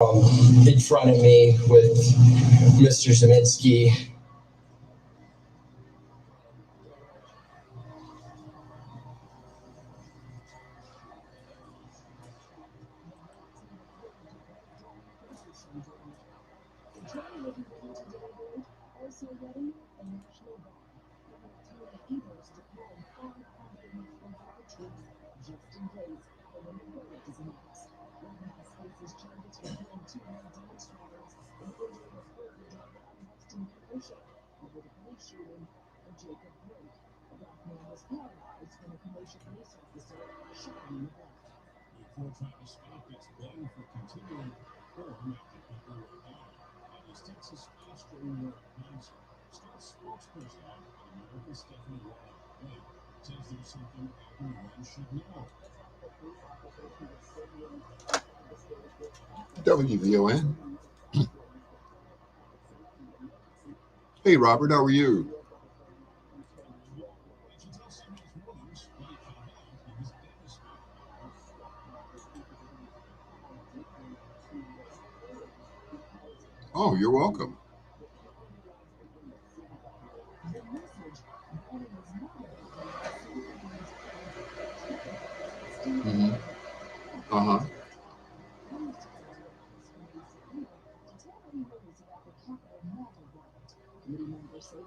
in front of me with Mr. Zeminski. WVON. Hey, Robert, how are you? Oh, you're welcome. Hmm. Uh-huh.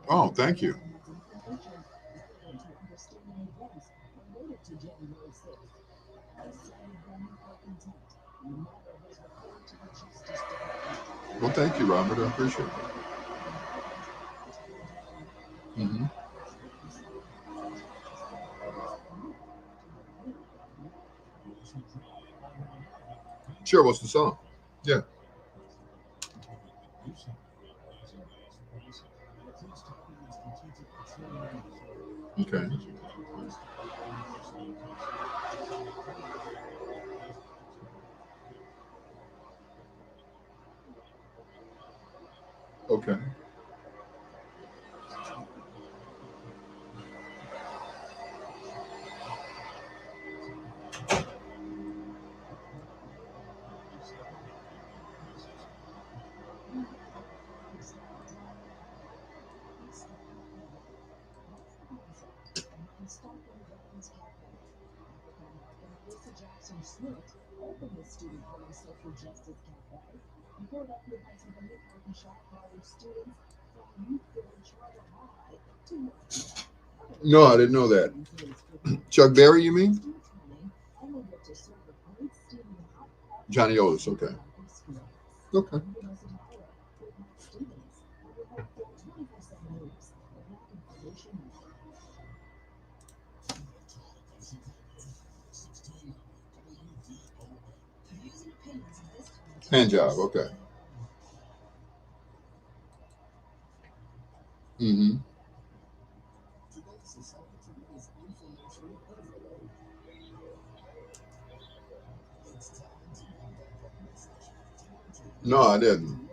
Oh, thank you. Well, thank you, Robert. I appreciate it. Hmm. Sure, what's the song? Yeah. Okay. Okay. No, I didn't know that. Chuck Berry, you mean? Johnny Otis. Okay. Okay. Hand job. Okay. Hmm. No, I didn't.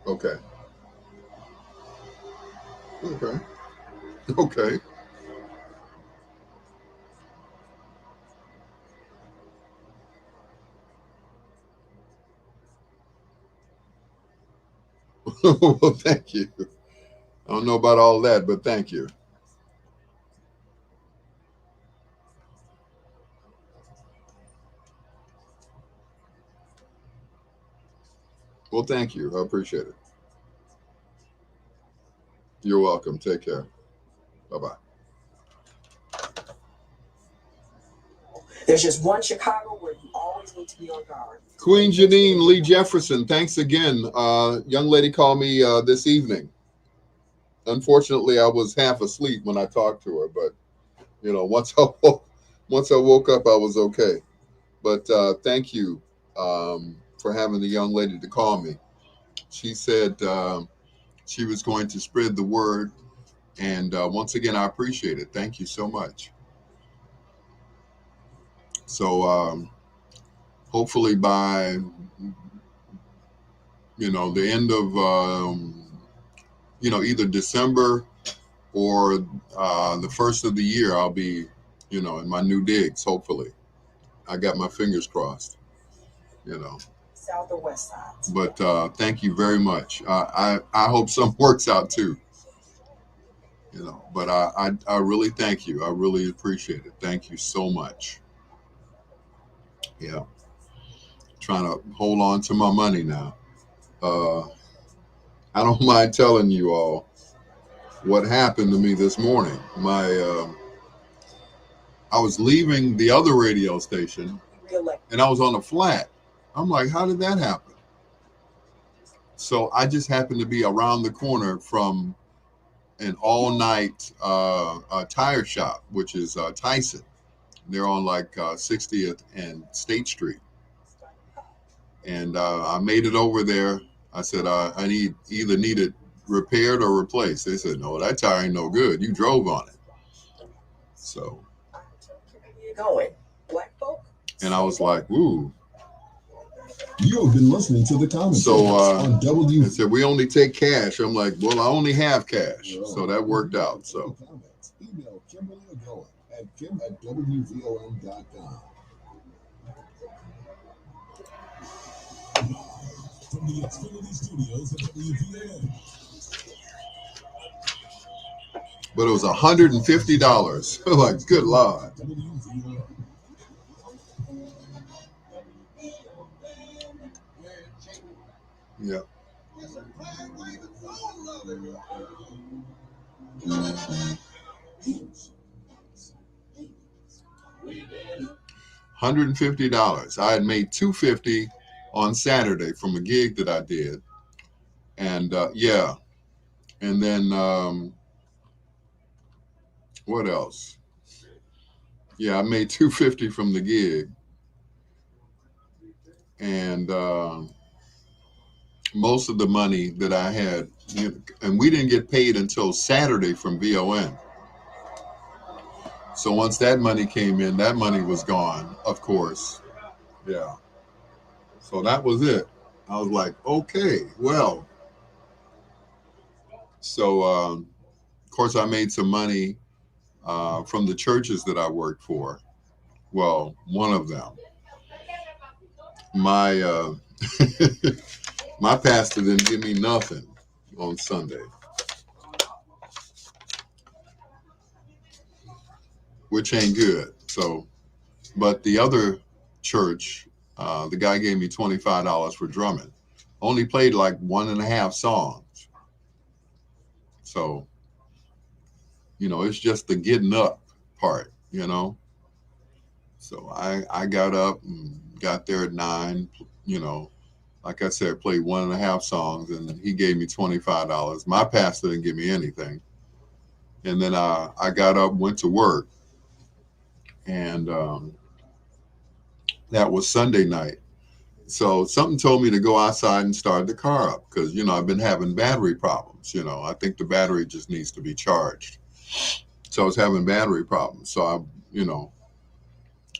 Okay. Okay. Okay. Well, thank you. I don't know about all that, but thank you. Well, thank you. I appreciate it. You're welcome. Take care. Bye bye. There's just one Chicago where you always need to be on guard. Queen Janine Lee Jefferson, thanks again. Young lady called me this evening. Unfortunately, I was half asleep when I talked to her, but once I woke up, I was okay. But thank you for having the young lady to call me. She said she was going to spread the word, and once again, I appreciate it. Thank you so much. So hopefully by the end of either December or the first of the year, I'll be, in my new digs. Hopefully, I got my fingers crossed. You know. South or west side. But thank you very much. I hope some works out too. But I really thank you. I really appreciate it. Thank you so much. Yeah, trying to hold on to my money now. Uh, I don't mind telling you all what happened to me this morning. I was leaving the other radio station, and I was on a flat. I'm like, how did that happen? So I just happened to be around the corner from an all-night tire shop, which is Tyson. They're on like 60th and State Street, and I made it over there. I said I need it repaired or replaced. They said, no, that tire ain't no good. You drove on it. So, going, black folk. And I was like, ooh. You have been listening to the commentary on I said, we only take cash. I'm like, well, I only have cash. So that worked out. So. Email Kimberly Agoa at kim@wvom.com. From the Xfinity Studios at WVOM. But it was $150. Like, good Lord. Yeah. $150. I had made $250 on Saturday from a gig that I did, and yeah, and then what else? Yeah, I made $250 from the gig, and most of the money that I had, and we didn't get paid until Saturday from VON. So once that money came in, that money was gone, of course. Yeah. So that was it. I was like, okay, well. So, of course, I made some money from the churches that I worked for. Well, one of them. My my pastor didn't give me nothing on Sunday, which ain't good. So, but the other church, the guy gave me $25 for drumming. Only played like 1.5 songs. So, it's just the getting up part, So I got up and got there at 9, like I said, played 1.5 songs, and he gave me $25. My pastor didn't give me anything. And then I got up, went to work, and that was Sunday night. So something told me to go outside and start the car up because, I've been having battery problems. I think the battery just needs to be charged. So I was having battery problems. So I,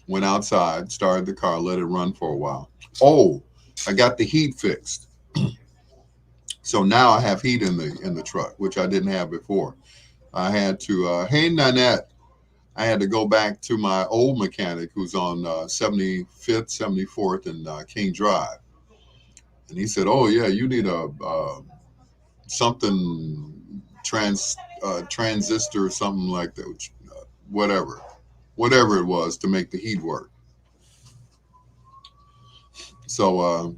went outside, started the car, let it run for a while. Oh, I got the heat fixed. So now I have heat in the truck, which I didn't have before. I had to, hey, Nanette, I had to go back to my old mechanic who's on 75th, 74th, and King Drive. And he said, oh, yeah, you need a something transistor, something like that, which, whatever it was to make the heat work. So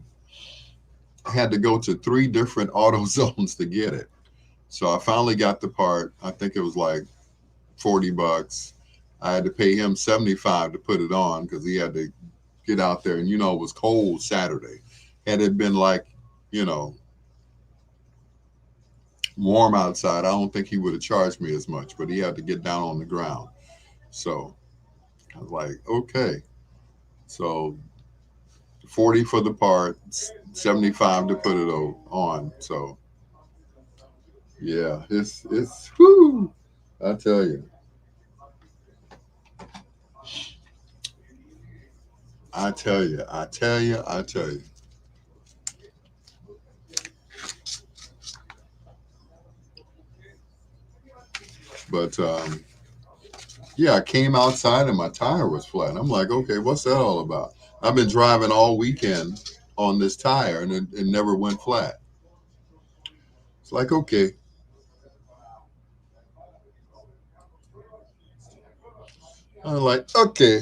I had to go to 3 different auto zones to get it. So I finally got the part. I think it was like $40. I had to pay him $75 to put it on because he had to get out there. And, it was cold Saturday. Had it been like, warm outside, I don't think he would have charged me as much, but he had to get down on the ground. So I was like, okay. So 40 for the part, 75 to put it on. So yeah, it's whoo, I tell you. I tell you. But yeah, I came outside and my tire was flat. I'm like, okay, what's that all about? I've been driving all weekend on this tire and it never went flat. It's like, okay. I'm like, okay.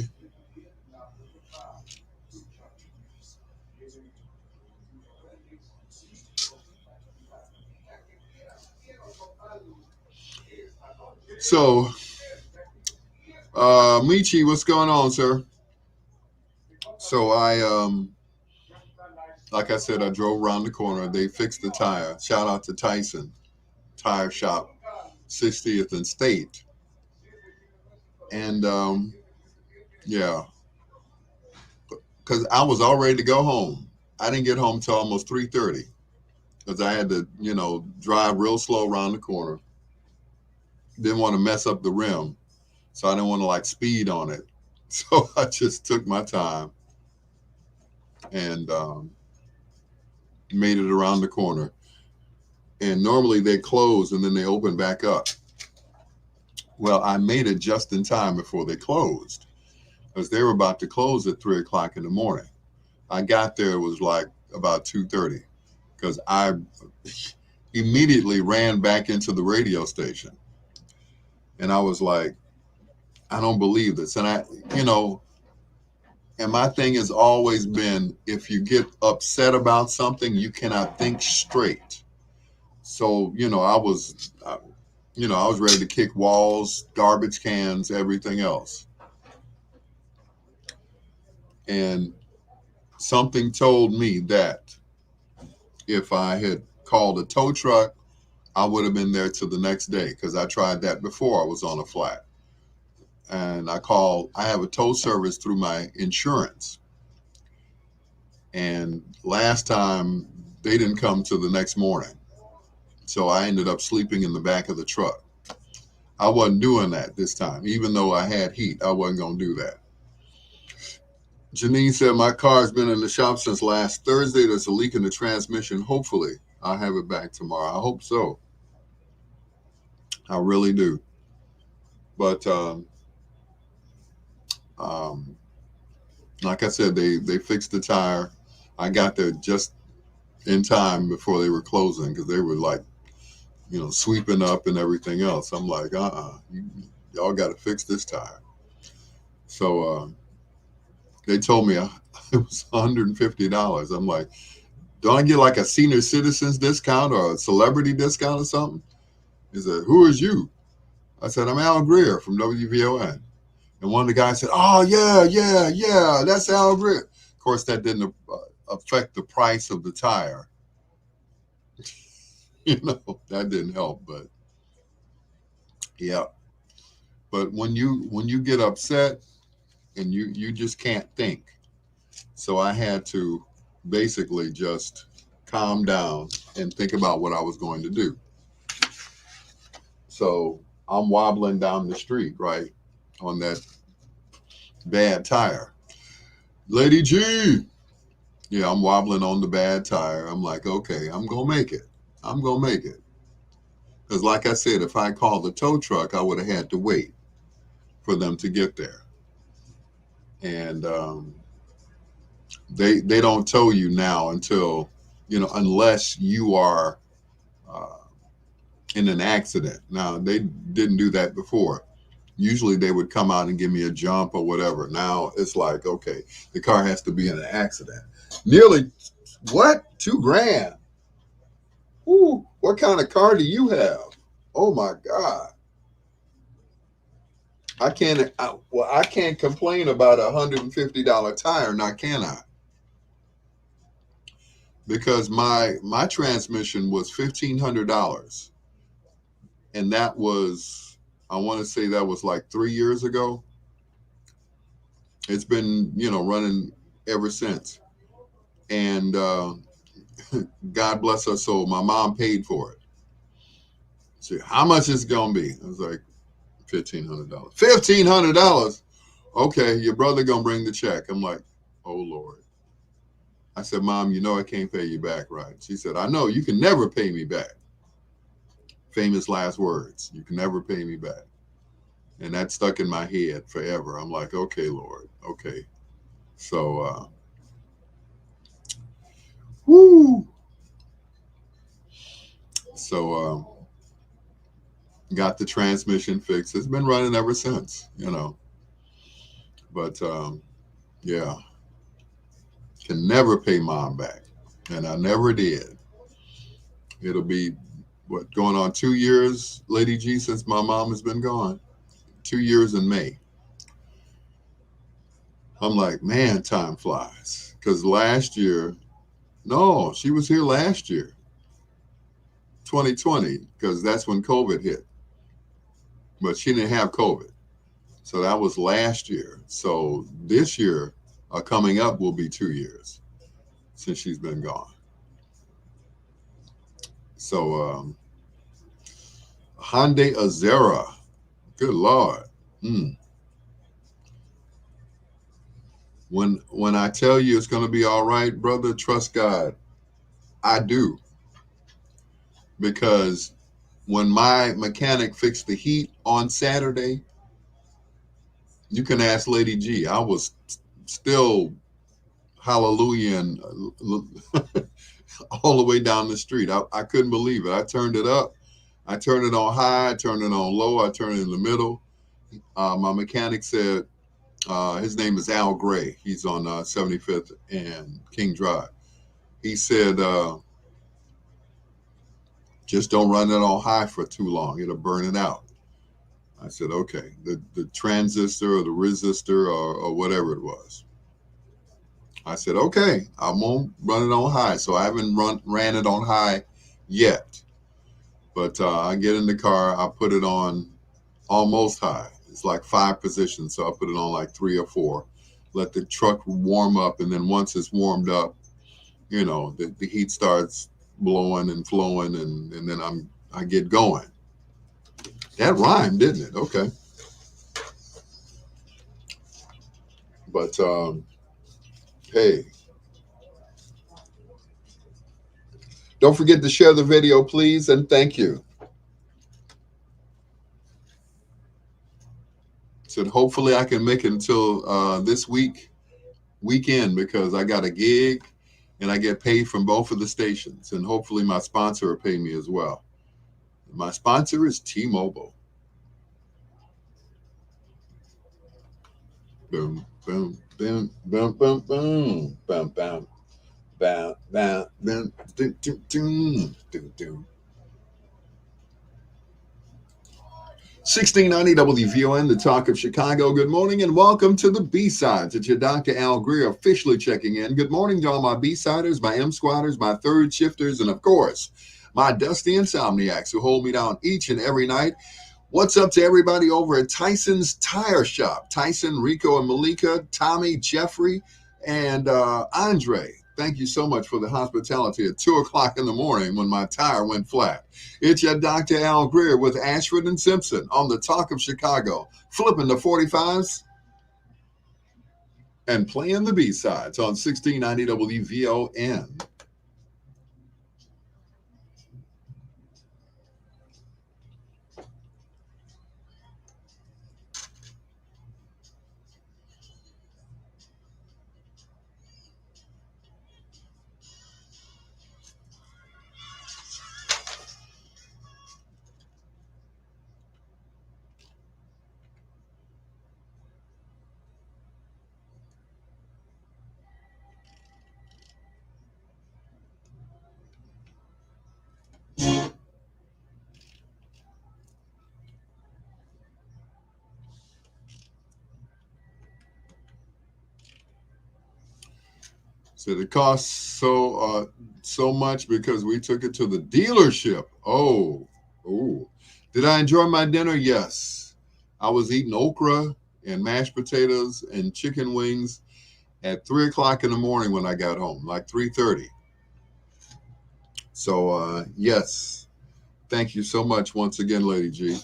So, Michi, what's going on, sir? So like I said, I drove around the corner. They fixed the tire. Shout out to Tyson Tire Shop, 60th and State. And yeah, because I was all ready to go home. I didn't get home till almost 3:30 because I had to, drive real slow around the corner. Didn't want to mess up the rim, so I didn't want to like speed on it. So I just took my time and made it around the corner. And normally they close and then they open back up. Well, I made it just in time before they closed because they were about to close at 3 o'clock in the morning. I got there, it was like about 2:30 because I immediately ran back into the radio station. And I was like, I don't believe this. And and my thing has always been, if you get upset about something, you cannot think straight. So, I was ready to kick walls, garbage cans, everything else. And something told me that if I had called a tow truck, I would have been there till the next day because I tried that before I was on a flat. And I have a tow service through my insurance. And last time they didn't come till the next morning. So I ended up sleeping in the back of the truck. I wasn't doing that this time. Even though I had heat, I wasn't going to do that. Janine said, my car's been in the shop since last Thursday. There's a leak in the transmission. Hopefully, I'll have it back tomorrow. I hope so. I really do. But like I said, they fixed the tire. I got there just in time before they were closing because they were like, sweeping up and everything else. I'm like, y'all got to fix this tire. So they told me it was $150. I'm like, don't I get like a senior citizens discount or a celebrity discount or something? He said, who is you? I said, I'm Al Greer from WVON. And one of the guys said, oh, yeah, that's Al Greer. Of course, that didn't affect the price of the tire. That didn't help, but yeah. But when you get upset and you just can't think. So I had to basically just calm down and think about what I was going to do. So I'm wobbling down the street, right, on that bad tire. Lady G. Yeah, I'm wobbling on the bad tire. I'm like, okay, I'm going to make it. I'm going to make it. Because like I said, if I called the tow truck, I would have had to wait for them to get there. And they don't tow you now until, unless you are in an accident. Now, they didn't do that before. Usually they would come out and give me a jump or whatever. Now it's like, okay, the car has to be in an accident. Nearly, what? $2,000? Ooh, what kind of car do you have? Oh my God. I can't complain about a $150 tire, now can I? Because my transmission was $1,500. And that was, I want to say that was like 3 years ago. It's been, running ever since. And God bless her soul, my mom paid for it. She, how much is it going to be? I was like, $1,500. $1,500? Okay, your brother going to bring the check. I'm like, oh, Lord. I said, Mom, I can't pay you back, right? She said, I know, you can never pay me back. famous last words. You can never pay me back. And that stuck in my head forever. I'm like, okay, Lord, okay. So, whoo. So, got the transmission fixed. It's been running ever since, you know. But yeah, can never pay mom back, and I never did. It'll be what, going on 2 years, Lady G, since my mom has been gone. 2 years in May. I'm like, man, time flies. Because last year, no, she was here last year, 2020, because that's when COVID hit. But she didn't have COVID. So that was last year. So this year, coming up, will be 2 years since she's been gone. So Hyundai Azera, good Lord. When I tell you it's going to be all right, brother, trust God. I do. Because when my mechanic fixed the heat on Saturday, you can ask Lady G. I was still hallelujah and all the way down the street. I couldn't believe it. I turned it up. I turned it on high. I turned it on low. I turned it in the middle. My mechanic said, his name is Al Gray. He's on 75th and King Drive. He said, just don't run it on high for too long. It'll burn it out. I said, okay. The transistor or the resistor or whatever it was. I said, okay, I won't run it on high. So I haven't ran it on high yet. But I get in the car, I put it on almost high. It's like 5 positions. So I put it on like 3 or 4. Let the truck warm up. And then once it's warmed up, you know, the heat starts blowing and flowing. And then I get going. That rhymed, didn't it? Okay. But hey, don't forget to share the video, please, and thank you. Said hopefully I can make it until this weekend, because I got a gig and I get paid from both of the stations, and hopefully my sponsor will pay me as well. My sponsor is T-Mobile. Boom, boom, boom, boom, boom, boom, bam, bam, bam, bam, bam, doom, doom, doom, doom, doom. 1690 WVON, the Talk of Chicago. Good morning and welcome to the B-Sides. It's your Dr. Al Greer officially checking in. Good morning to all my B-Siders, my M-Squatters, my third shifters, and of course, my dusty insomniacs who hold me down each and every night. What's up to everybody over at Tyson's Tire Shop? Tyson, Rico, and Malika, Tommy, Jeffrey, and Andre. Thank you so much for the hospitality at 2 o'clock in the morning when my tire went flat. It's your Dr. Al Greer with Ashford and Simpson on the Talk of Chicago, flipping the 45s and playing the B-sides on 1690 WVON. So it costs so much because we took it to the dealership. Oh. Did I enjoy my dinner? Yes. I was eating okra and mashed potatoes and chicken wings at 3 o'clock in the morning when I got home, like 3:30. So yes, thank you so much once again, Lady G.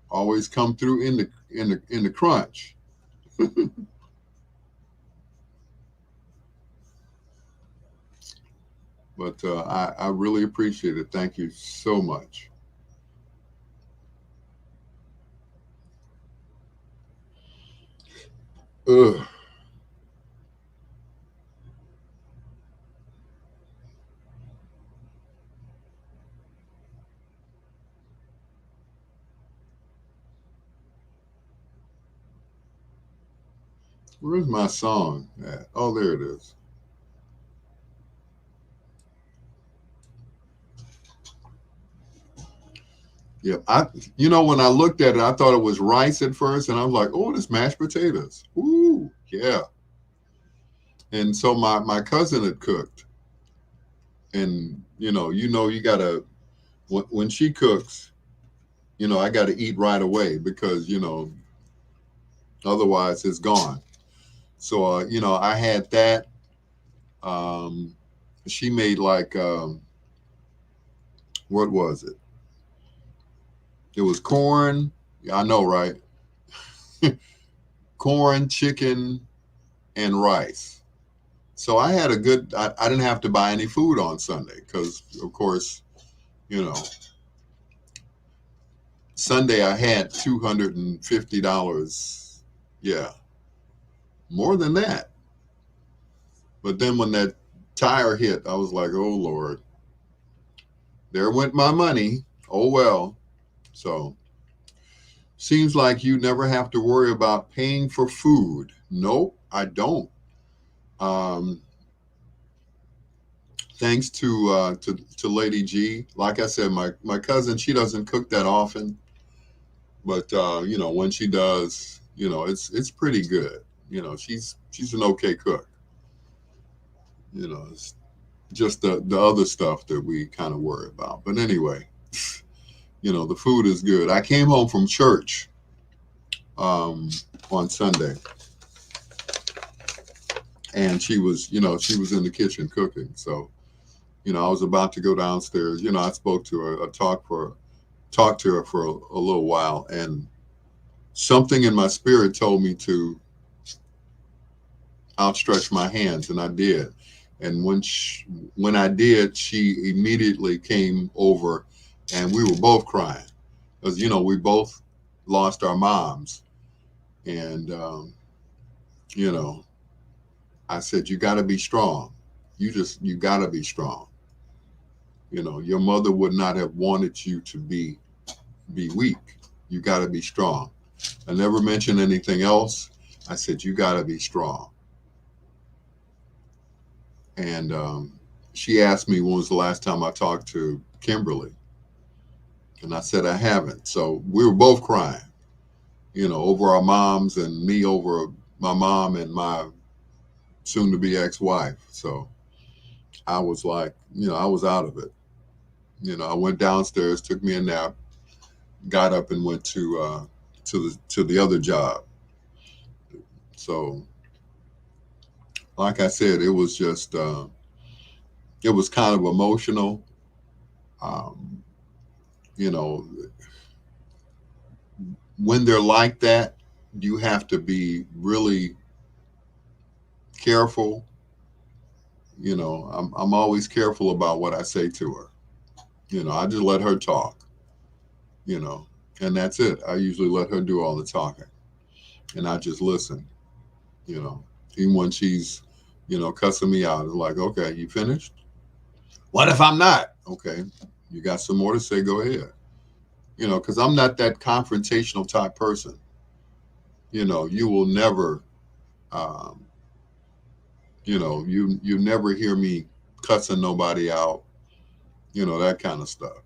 Always come through in the crunch. But I really appreciate it. Thank you so much. Ugh. Where's my song at? Oh, there it is. Yeah, when I looked at it, I thought it was rice at first, and I was like, "Oh, it's mashed potatoes." Ooh, yeah. And so my cousin had cooked, and you gotta when she cooks, I got to eat right away because otherwise it's gone. So I had that. Um, she made like what was it? It was corn. Yeah, I know, right? Corn, chicken, and rice. So I had a good. I didn't have to buy any food on Sunday because, of course, you know, Sunday I had $250. Yeah, more than that. But then when that tire hit, I was like, oh Lord, there went my money. Oh well. So seems like you never have to worry about paying for food. Nope, I don't. Um, thanks to Lady G. Like I said, my cousin, she doesn't cook that often, but when she does, it's pretty good. She's an okay cook. It's just the other stuff that we kind of worry about. But anyway, the food is good. I came home from church um, on Sunday, and she was in the kitchen cooking. So I was about to go downstairs. I spoke to her. I talked to her for a little while, and something in my spirit told me to outstretch my hands, and I did. And when I did, she immediately came over, and we were both crying because we both lost our moms, and you know I said, you got to be strong. You got to be strong. Your mother would not have wanted you to be weak. You got to be strong. I never mentioned anything else. I said, you got to be strong. And she asked me when was the last time I talked to Kimberly. And I said, I haven't. So we were both crying, over our moms and me over my mom and my soon to be ex wife. So I was like, I was out of it. I went downstairs, took me a nap, got up and went to the other job. So, like I said, it was just it was kind of emotional. Um, you know, when they're like that, you have to be really careful. I'm always careful about what I say to her. I just let her talk. You know, and that's it. I usually let her do all the talking, and I just listen. You know, even when she's cussing me out, it's like, okay, you finished? What if I'm not? Okay, you got some more to say? Go ahead. Because I'm not that confrontational type person. You will never, um, you never hear me cussing nobody out. That kind of stuff.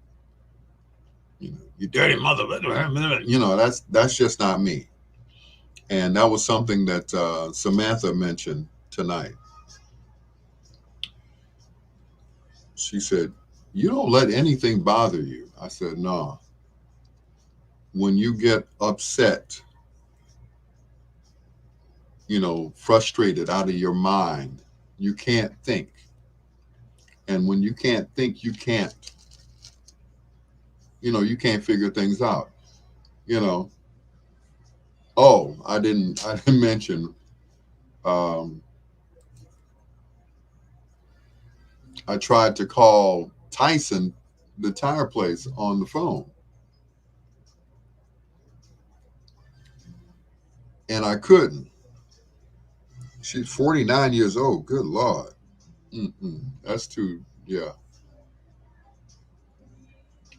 You dirty mother. That's just not me. And that was something that Samantha mentioned tonight. She said, "You don't let anything bother you." I said, "No. When you get upset, frustrated out of your mind, you can't think. And when you can't think, you can't figure things out. You know, oh, I didn't mention, um, I tried to call Tyson, the tire place, on the phone, and I couldn't. She's 49 years old. Good Lord. That's too, yeah.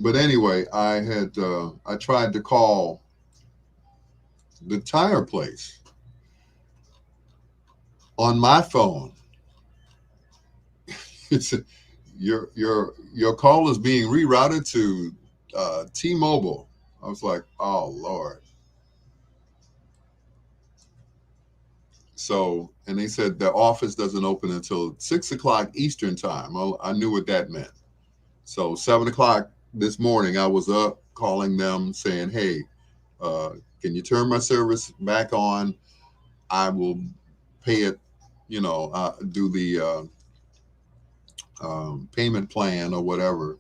But anyway, I tried to call the tire place on my phone. It's your call is being rerouted to T-Mobile. I was like, oh Lord. So, and they said the office doesn't open until 6 o'clock Eastern time. Well, I knew what that meant. So 7 o'clock this morning, I was up calling them saying, hey, uh, can you turn my service back on? I will pay it, do the payment plan or whatever,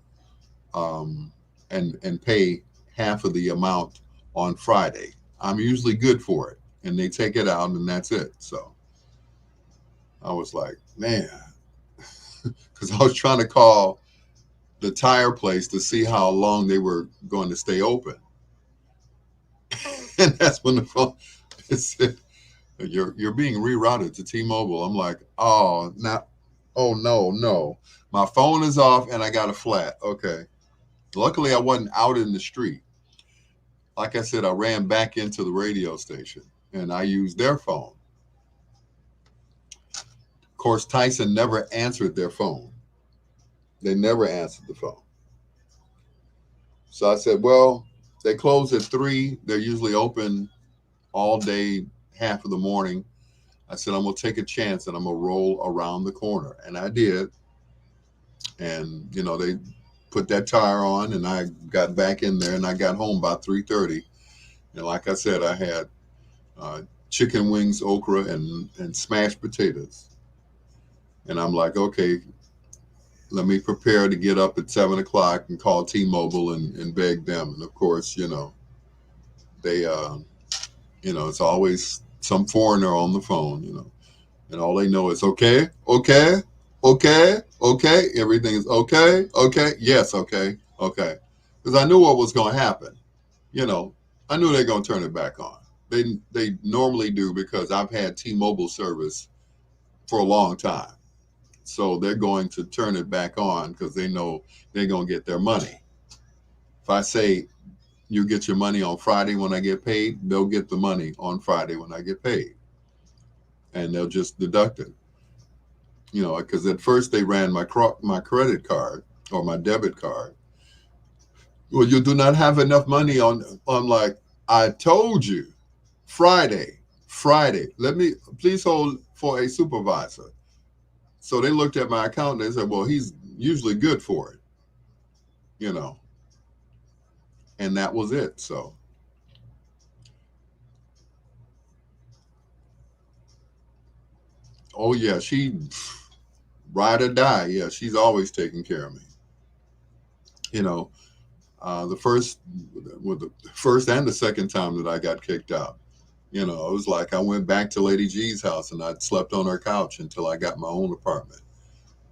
um, and pay half of the amount on Friday. I'm usually good for it, and they take it out, and that's it. So I was like, man, because I was trying to call the tire place to see how long they were going to stay open, and that's when the phone said, you're being rerouted to T-Mobile. I'm like, oh, now, oh no, my phone is off and I got a flat. Okay, luckily I wasn't out in the street. Like I said, I ran back into the radio station and I used their phone. Of course, Tyson never answered their phone. They never answered the phone. So I said, well, they close at 3. They're usually open all day, half of the morning. I said, I'm going to take a chance and I'm going to roll around the corner. And I did. And, they put that tire on and I got back in there and I got home by 3:30. And like I said, I had chicken wings, okra, and smashed potatoes. And I'm like, okay, let me prepare to get up at 7 o'clock and call T-Mobile and beg them. And of course, they, it's always some foreigner on the phone, and all they know is okay. Everything is okay. Yes. Okay. Because I knew what was going to happen. I knew they're going to turn it back on. They normally do because I've had T-Mobile service for a long time. So they're going to turn it back on because they know they're going to get their money. If I say you get your money on Friday when I get paid, they'll get the money on Friday when I get paid. And they'll just deduct it. Because at first they ran my credit card or my debit card. Well, you do not have enough money on. I'm like, I told you, Friday. Let me please hold for a supervisor. So they looked at my account and they said, well, he's usually good for it, and that was it. So, oh yeah, she ride or die. Yeah, she's always taking care of me. The first and the second time that I got kicked out, it was like I went back to Lady G's house and I slept on her couch until I got my own apartment,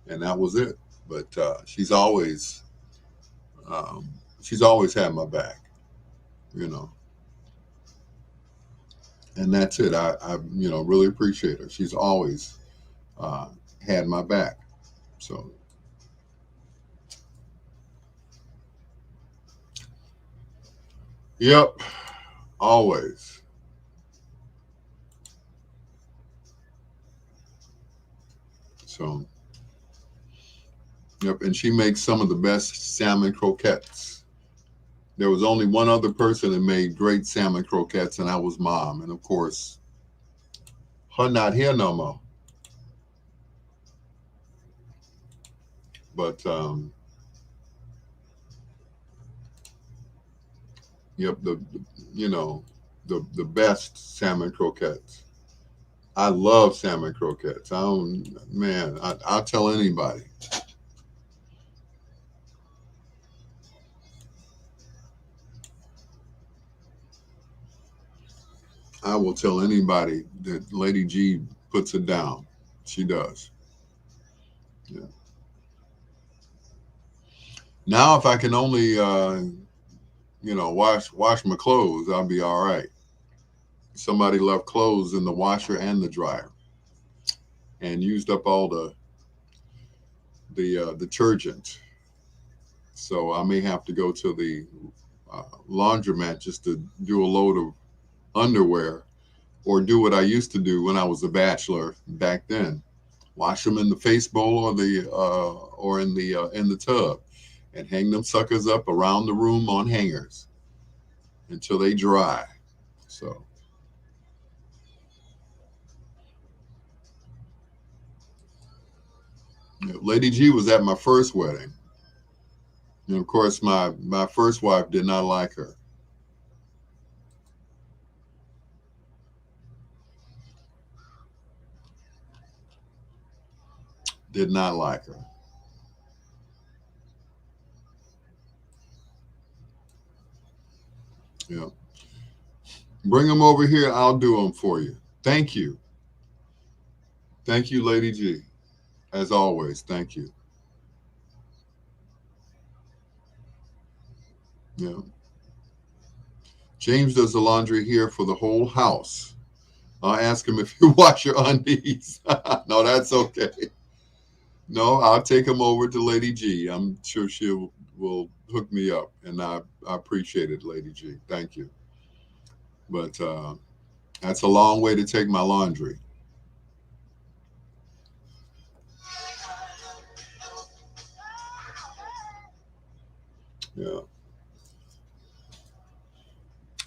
and that was it. But she's always had my back, and that's it. I really appreciate her. She's always had my back. So, yep, always. So, yep, and she makes some of the best salmon croquettes. There was only one other person that made great salmon croquettes, and that was Mom. And of course, her not here no more. But yep, the best salmon croquettes. I love salmon croquettes. I'll tell anybody. I will tell anybody that Lady G puts it down. She does. Yeah. Now, if I can only, wash my clothes, I'll be all right. Somebody left clothes in the washer and the dryer. and used up all the detergent. So I may have to go to the laundromat just to do a load of underwear, or do what I used to do when I was a bachelor back then: wash them in the face bowl or in the tub, and hang them suckers up around the room on hangers until they dry. So Lady G was at my first wedding, and of course my first wife did not like her. Did not like her. Yeah. Bring them over here. I'll do them for you. Thank you. Thank you, Lady G. As always, thank you. Yeah. James does the laundry here for the whole house. I'll ask him if you wash your undies. No, that's okay. No, I'll take him over to Lady G. I'm sure she will hook me up, and I appreciate it, Lady G. Thank you. But that's a long way to take my laundry. Yeah.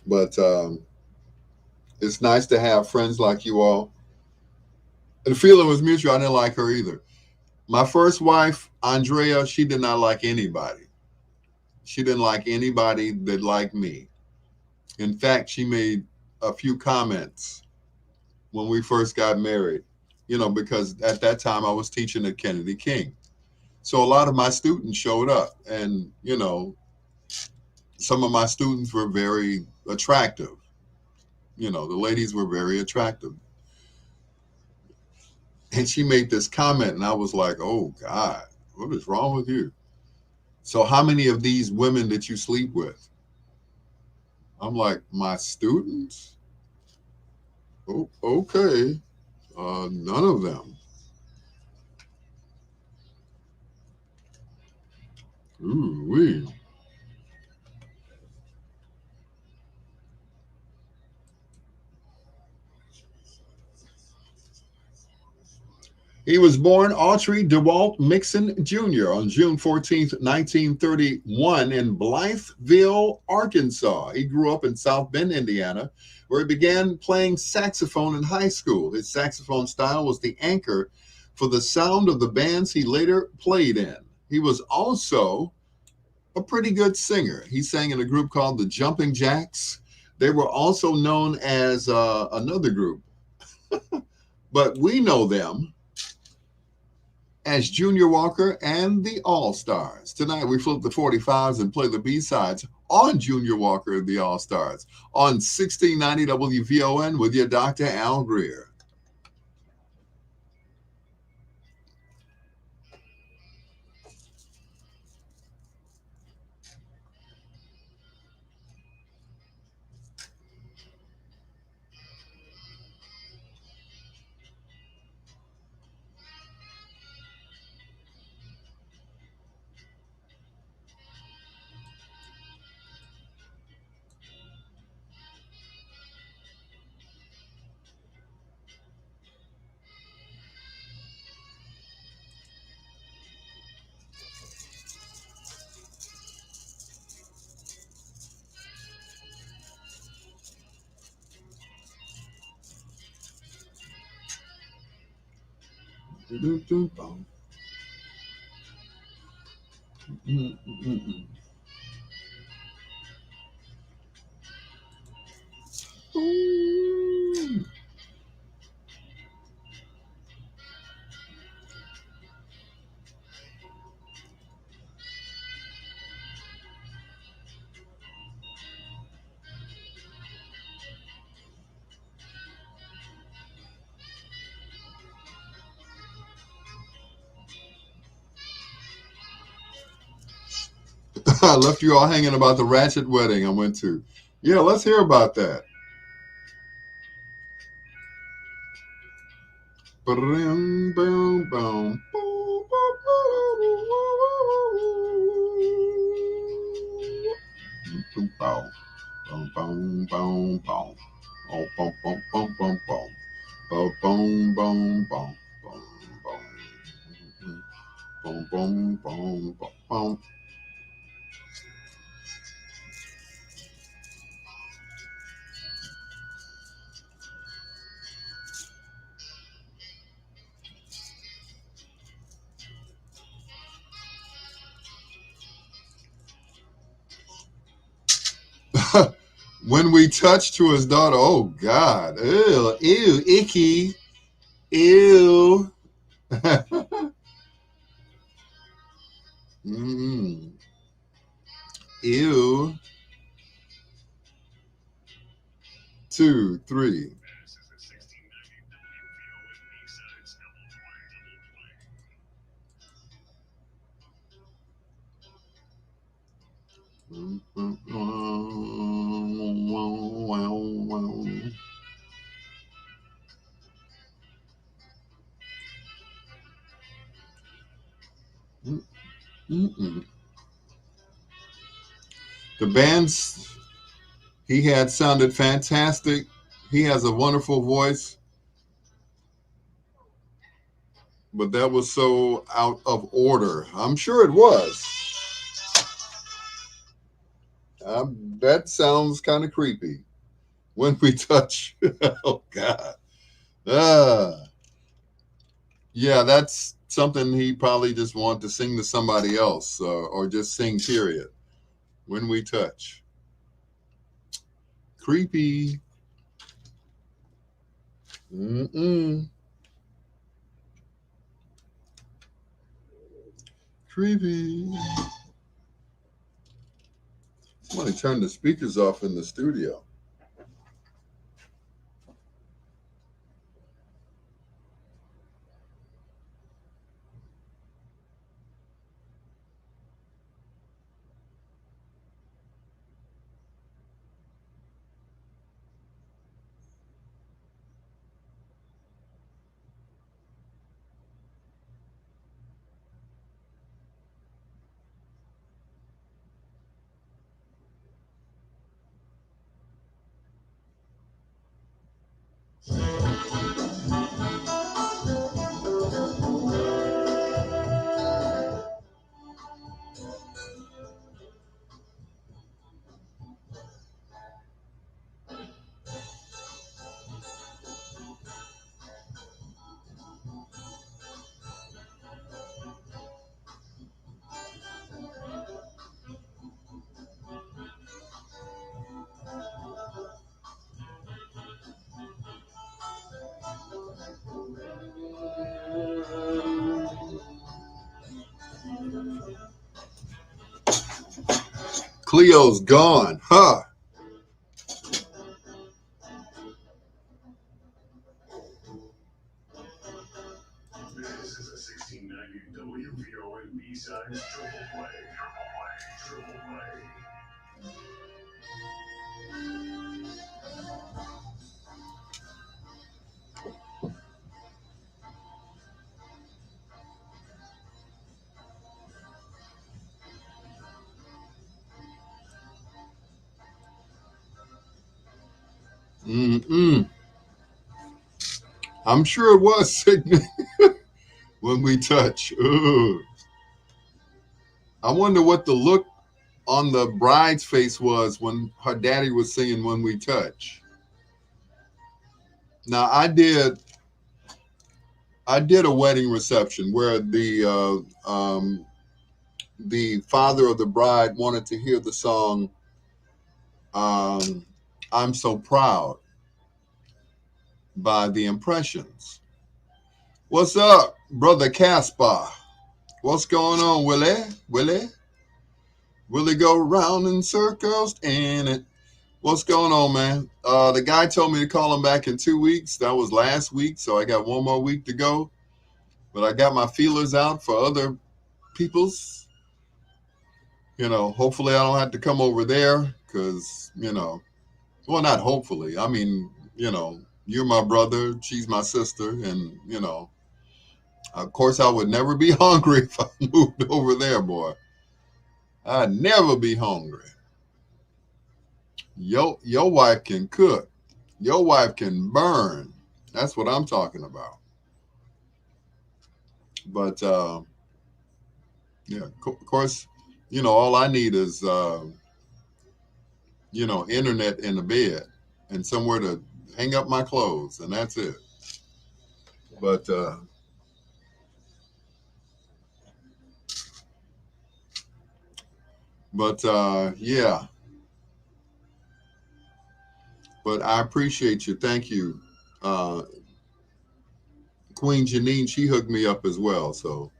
But it's nice to have friends like you all. And the feeling was mutual. I didn't like her either. My first wife, Andrea, she did not like anybody. She didn't like anybody that liked me. In fact, she made a few comments when we first got married, because at that time I was teaching at Kennedy King. So a lot of my students showed up, and, some of my students were very attractive. The ladies were very attractive. And she made this comment, and I was like, oh, God, what is wrong with you? So how many of these women did you sleep with? I'm like, my students? Oh, okay. None of them. Ooh, wee. He was born Autry DeWalt Mixon Jr. on June 14th, 1931 in Blytheville, Arkansas. He grew up in South Bend, Indiana, where he began playing saxophone in high school. His saxophone style was the anchor for the sound of the bands he later played in. He was also a pretty good singer. He sang in a group called the Jumping Jacks. They were also known as another group, but we know them as Junior Walker and the All-Stars. Tonight we flip the 45s and play the B-sides on Junior Walker and the All-Stars on 1690 WVON with your Dr. Al Greer. I left you all hanging about the ratchet wedding I went to. Yeah, let's hear about that. When we touch to his daughter, oh God, ew, ew, icky, ew. mm, ew. 2, 3. Mm-mm. The bands he had sounded fantastic. He has a wonderful voice, but that was so out of order. I'm sure it was. That sounds kind of creepy. When we touch, oh God. Ah. Yeah, that's something he probably just wanted to sing to somebody else or just sing, period. When we touch. Creepy. Mm-mm. Creepy. Somebody turned the speakers off in the studio. Cleo's gone, huh? This is a 1690 WVON B-Sides Triple Play. Triple Play. Mm-mm. I'm sure it was sickening when we touch. Ooh. I wonder what the look on the bride's face was when her daddy was singing When We Touch. Now I did a wedding reception where the father of the bride wanted to hear the song I'm So Proud by the Impressions. What's up, Brother Caspar? What's going on, Willie? Willie go round in circles in it. What's going on, man? The guy told me to call him back in 2 weeks. That was last week, so I got one more week to go. But I got my feelers out for other people's. Hopefully I don't have to come over there because, well, not hopefully. I mean, You're my brother. She's my sister. And, of course, I would never be hungry if I moved over there, boy. I'd never be hungry. Your wife can cook. Your wife can burn. That's what I'm talking about. But, yeah, of course, all I need is, internet in the bed and somewhere to hang up my clothes, and that's it. But, yeah. But I appreciate you. Thank you. Uh, Queen Janine, she hooked me up as well. So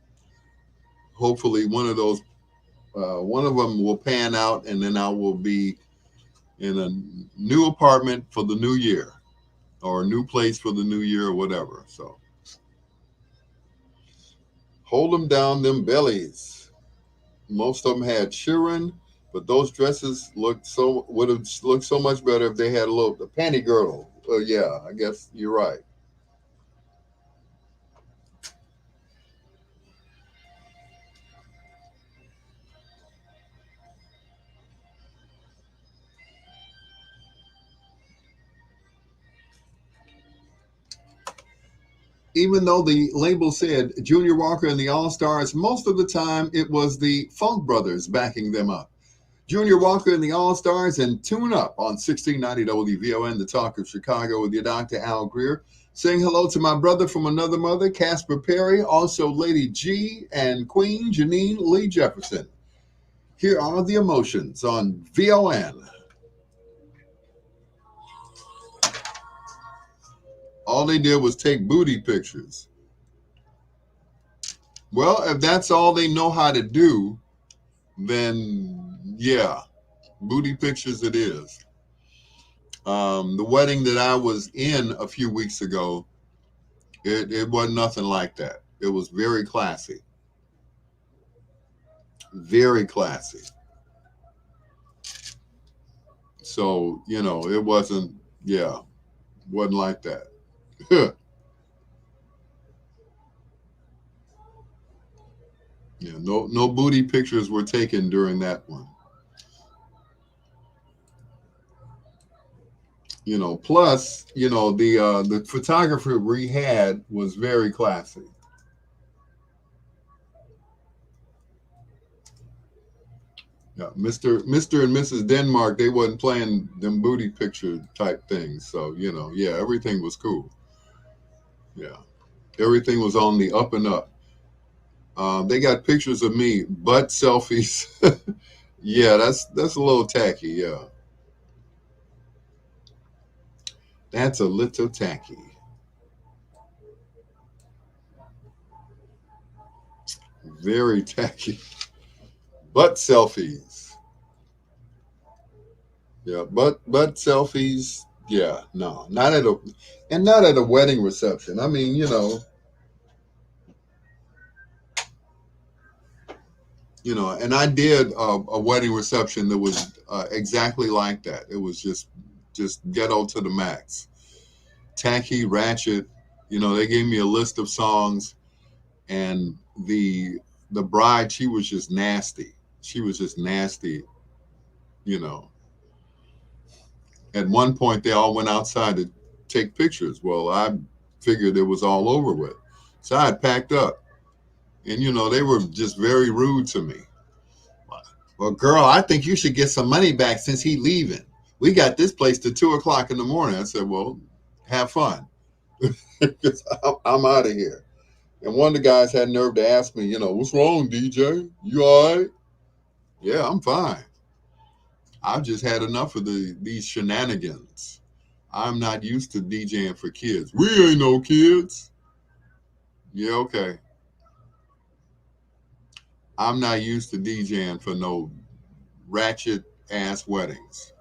hopefully one of them will pan out, and then I will be in a new apartment for the new year, or a new place for the new year, or whatever. So hold them down, them bellies. Most of them had Sheeran, but those dresses would have looked so much better if they had a panty girdle. Yeah, I guess you're right. Even though the label said Junior Walker and the All Stars, most of the time it was the Funk Brothers backing them up. Junior Walker and the All Stars, and Tune Up on 1690 WVON, the talk of Chicago, with your Dr. Al Greer. Saying hello to my brother from another mother, Casper Perry, also Lady G, and Queen Janine Lee Jefferson. Here are the emotions on VON. All they did was take booty pictures. Well, if that's all they know how to do, then yeah, booty pictures it is. The wedding that I was in a few weeks ago, it wasn't nothing like that. It was very classy. Very classy. So, it wasn't like that. Yeah, no booty pictures were taken during that one. Plus, the photographer we had was very classy. Yeah, Mr. and Mrs. Denmark, they wasn't playing them booty picture type things. So, yeah, everything was cool. Yeah. Everything was on the up and up. They got pictures of me, butt selfies. Yeah, that's a little tacky. Yeah, that's a little tacky. Very tacky. Butt selfies. Yeah, butt selfies. Yeah, no, not at a wedding reception. I mean, and I did a wedding reception that was exactly like that. It was just ghetto to the max, tacky, ratchet. They gave me a list of songs, and the bride, she was just nasty. She was just nasty. You know, at one point they all went outside to take pictures. Well, I figured it was all over with, so I had packed up, and they were just very rude to me. Well, girl, I think you should get some money back since he leaving. We got this place to 2 o'clock in the morning. I said, well, have fun. I'm out of here. And one of the guys had nerve to ask me, what's wrong, DJ? You all right? Yeah, I'm fine. I've just had enough of these shenanigans. I'm not used to DJing for kids. We ain't no kids. Yeah, okay. I'm not used to DJing for no ratchet ass weddings.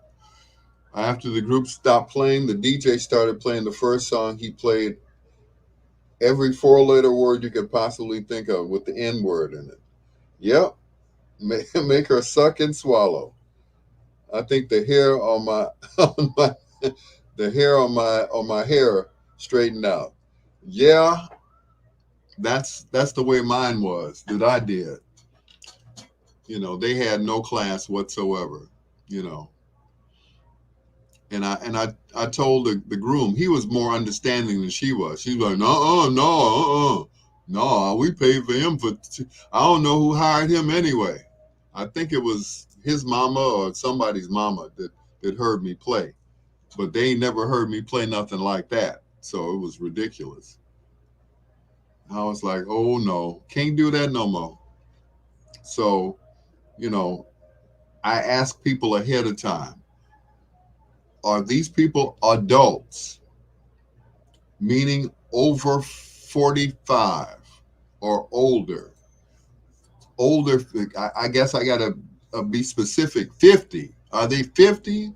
After the group stopped playing, the DJ started playing the first song. He played every four-letter word you could possibly think of with the N word in it. Yep. Make her suck and swallow. I think the hair on my the hair on my hair straightened out. Yeah, that's the way mine was that I did. They had no class whatsoever. You know, and I told the groom, he was more understanding than she was. She was like, no, we paid for him for. I don't know who hired him anyway. I think it was his mama or somebody's mama that heard me play, but they never heard me play nothing like that. So it was ridiculous. I was like, oh no, can't do that no more. So, you know, I ask people ahead of time, are these people adults, meaning over 45 or older? Older, I guess I got to be specific. 50. Are they 50?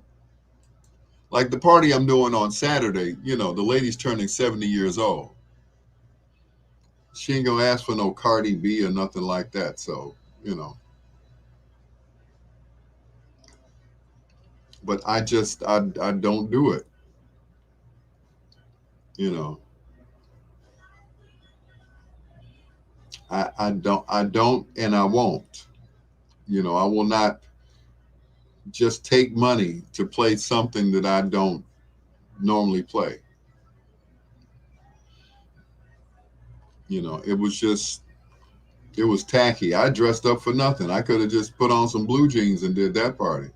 Like the party I'm doing on Saturday, the lady's turning 70 years old. She ain't going to ask for no Cardi B or nothing like that. So, but I don't do it, you know. I don't, and I won't. I will not just take money to play something that I don't normally play. It was tacky. I dressed up for nothing. I could have just put on some blue jeans and did that party.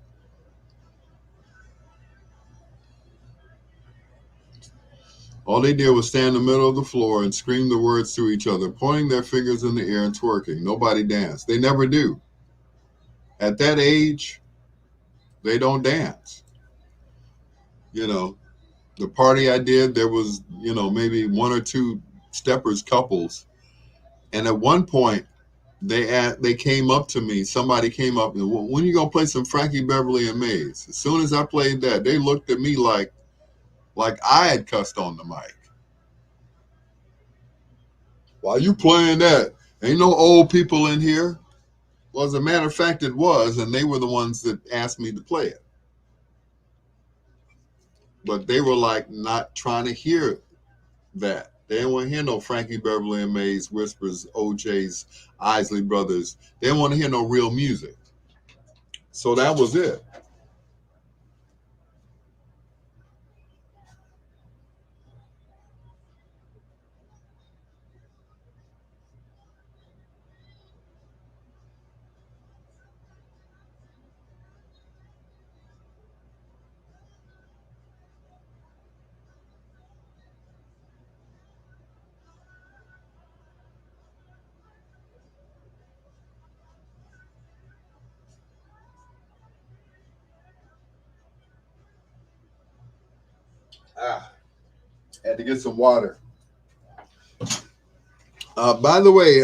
All they did was stand in the middle of the floor and scream the words to each other, pointing their fingers in the air and twerking. Nobody danced. They never do. At that age, they don't dance. The party I did, there was, maybe one or two steppers couples. And at one point, they came up to me. Somebody came up and, when you gonna play some Frankie Beverly and Maze? As soon as I played that, they looked at me like I had cussed on the mic. Why you playing that? Ain't no old people in here. Well, as a matter of fact, it was, and they were the ones that asked me to play it. But they were like not trying to hear that. They didn't want to hear no Frankie Beverly and Maze, Whispers, OJ's, Isley Brothers. They didn't want to hear no real music. So that was it. Had to get some water. By the way,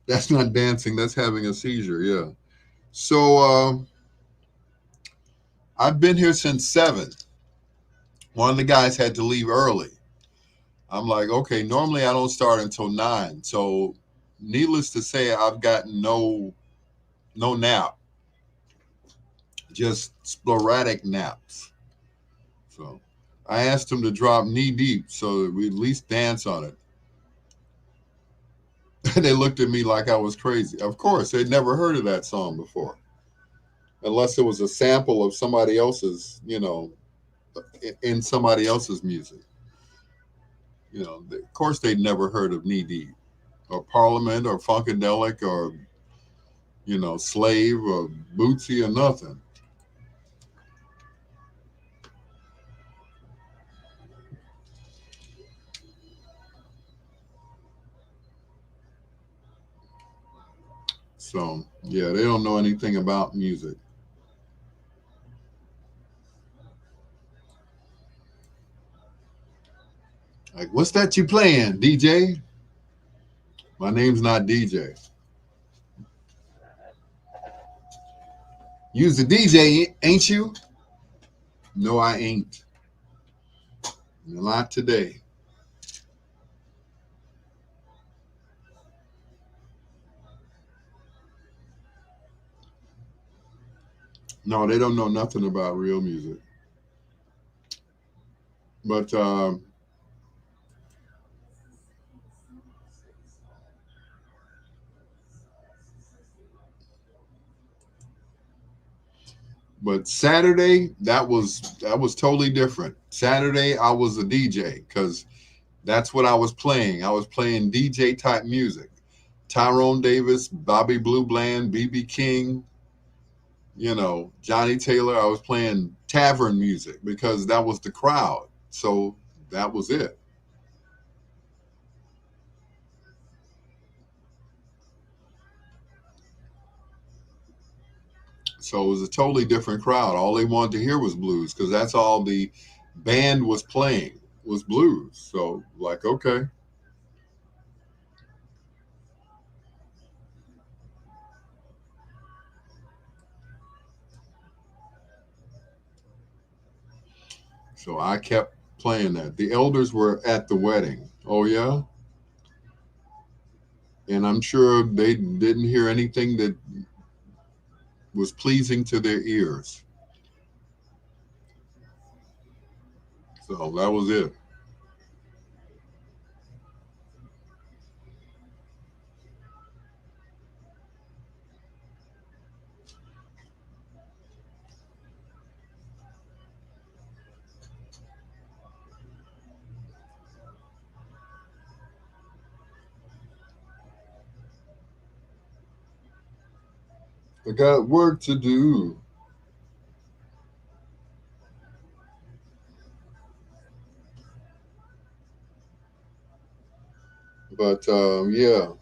that's not dancing. That's having a seizure. Yeah. So I've been here since 7. One of the guys had to leave early. I'm like, okay, normally I don't start until 9. So needless to say, I've gotten no nap, just sporadic naps. So I asked him to drop Knee Deep so that we at least dance on it. And they looked at me like I was crazy. Of course, they'd never heard of that song before, unless it was a sample of somebody else's, in somebody else's music. Of course, they'd never heard of Knee Deep or Parliament or Funkadelic or, Slave or Bootsy or nothing. So, yeah, they don't know anything about music. Like, what's that you playing, DJ? My name's not DJ. You's the DJ, ain't you? No, I ain't. Not today. No, they don't know nothing about real music. But Saturday, that was totally different. Saturday I was a DJ because that's what I was playing. I was playing DJ type music. Tyrone Davis, Bobby Blue Bland, BB King, Johnny Taylor. I was playing tavern music because that was the crowd. So that was it. So it was a totally different crowd. All they wanted to hear was blues because that's all the band was playing was blues. So like, okay. So I kept playing that. The elders were at the wedding. Oh yeah. And I'm sure they didn't hear anything that was pleasing to their ears. So that was it. I got work to do. But yeah.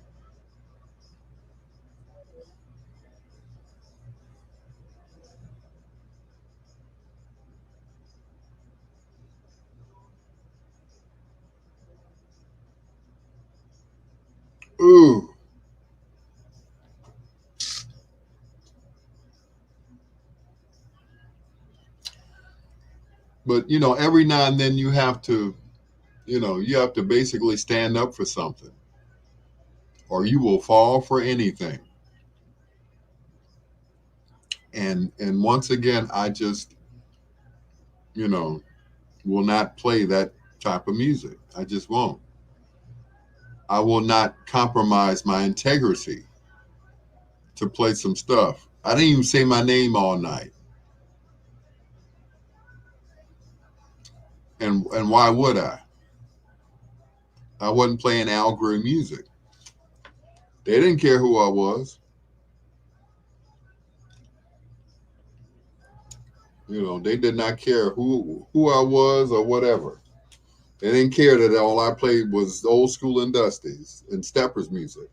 Ooh. But every now and then you have to basically stand up for something, or you will fall for anything. And once again, I just you know will not play that type of music. I just won't. I will not compromise my integrity to play some stuff. I didn't even say my name all night. And why would I? I wasn't playing Al Greer music. They didn't care who I was. They did not care who I was or whatever. They didn't care that all I played was old school and dusties and steppers music.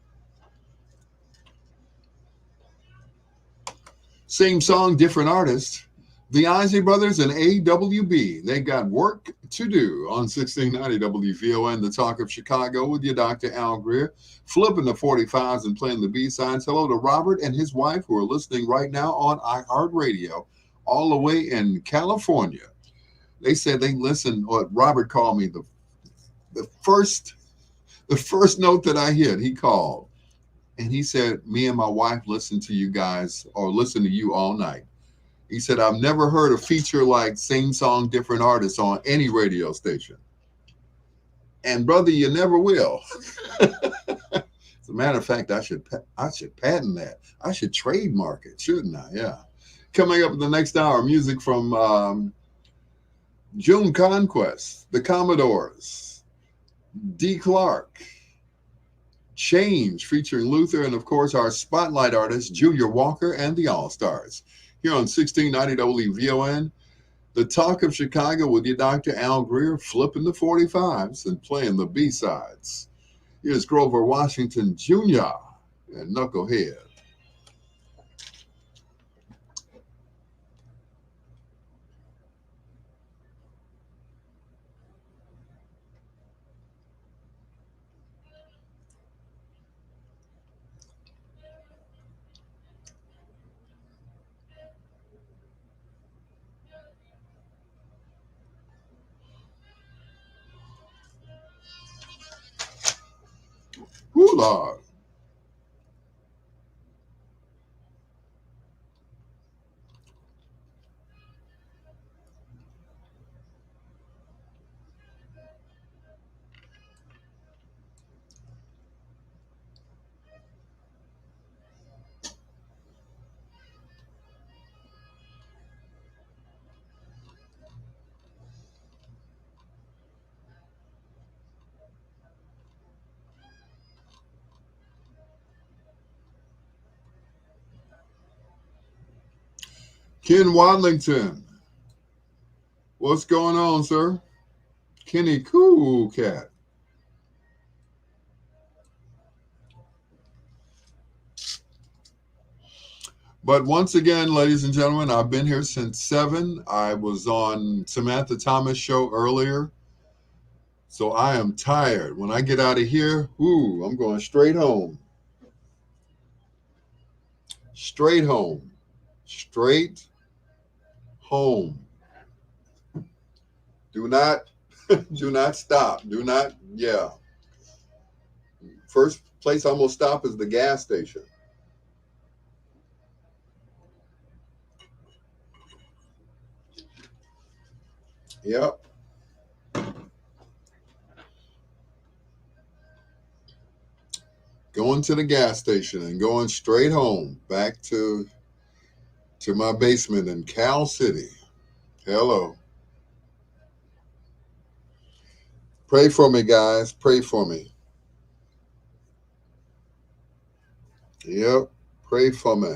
Same song, different artist. The Isley Brothers and AWB. They got work to do on 1690 WVON, the talk of Chicago, with your Dr. Al Greer, flipping the 45s and playing the B-sides. Hello to Robert and his wife who are listening right now on iHeartRadio, all the way in California. They said they listened. What Robert called me the first the first note that I hit. He called and he said, "Me and my wife listen to you guys or listen to you all night." He said, "I've never heard a feature like same song, different artists on any radio station." And brother, you never will. As a matter of fact, I should patent that. I should trademark it, shouldn't I? Yeah. Coming up in the next hour, music from June Conquest, the Commodores, D. Clark, Change featuring Luther, and of course our spotlight artist, Junior Walker and the All Stars. Here on 1690 WVON, the talk of Chicago with your Dr. Al Greer, flipping the 45s and playing the B-sides. Here's Grover Washington Jr. and Knucklehead. Whoo, Lord. Ken Wadlington, what's going on, sir? Kenny Cool Cat. But once again, ladies and gentlemen, I've been here since 7. I was on Samantha Thomas' show earlier. So I am tired. When I get out of here, I'm going straight home. Straight home. Straight home. Do not stop. First place I'm going to stop is the gas station. Yep. Going to the gas station and going straight home, back to my basement in Cal City. Hello. Pray for me, guys. Pray for me. Yep. Pray for me.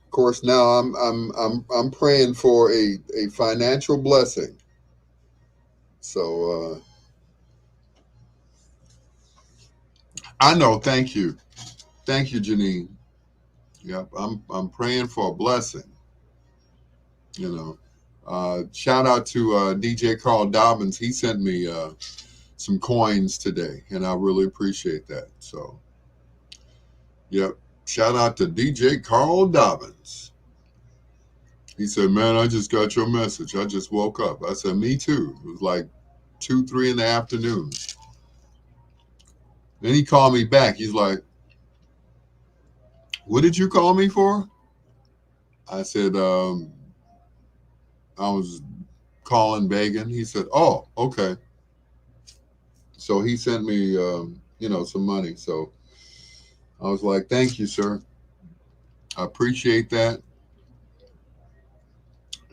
Of course, now I'm praying for a financial blessing. So I know. Thank you, Janine. Yep, I'm praying for a blessing. Shout out to DJ Carl Dobbins. He sent me some coins today, and I really appreciate that. So, yep, shout out to DJ Carl Dobbins. He said, "Man, I just got your message. I just woke up." I said, "Me too." It was like 2, 3 in the afternoon. Then he called me back. He's like, "What did you call me for?" I said, "I was calling, begging." He said, "Oh, okay." So he sent me, some money. So I was like, "Thank you, sir. I appreciate that."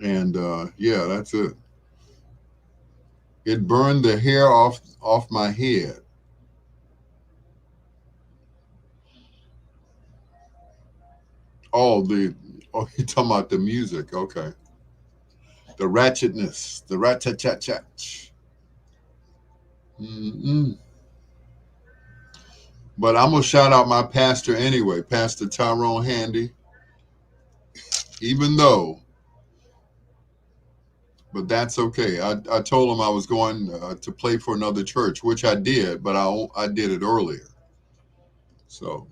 And yeah, that's it. It burned the hair off my head. You're talking about the music. Okay. The ratchetness, the rat-tat-tat-tat. Mm-mm. But I'm going to shout out my pastor anyway, Pastor Tyrone Handy, even though, but that's okay. I told him I was going to play for another church, which I did, but I did it earlier. So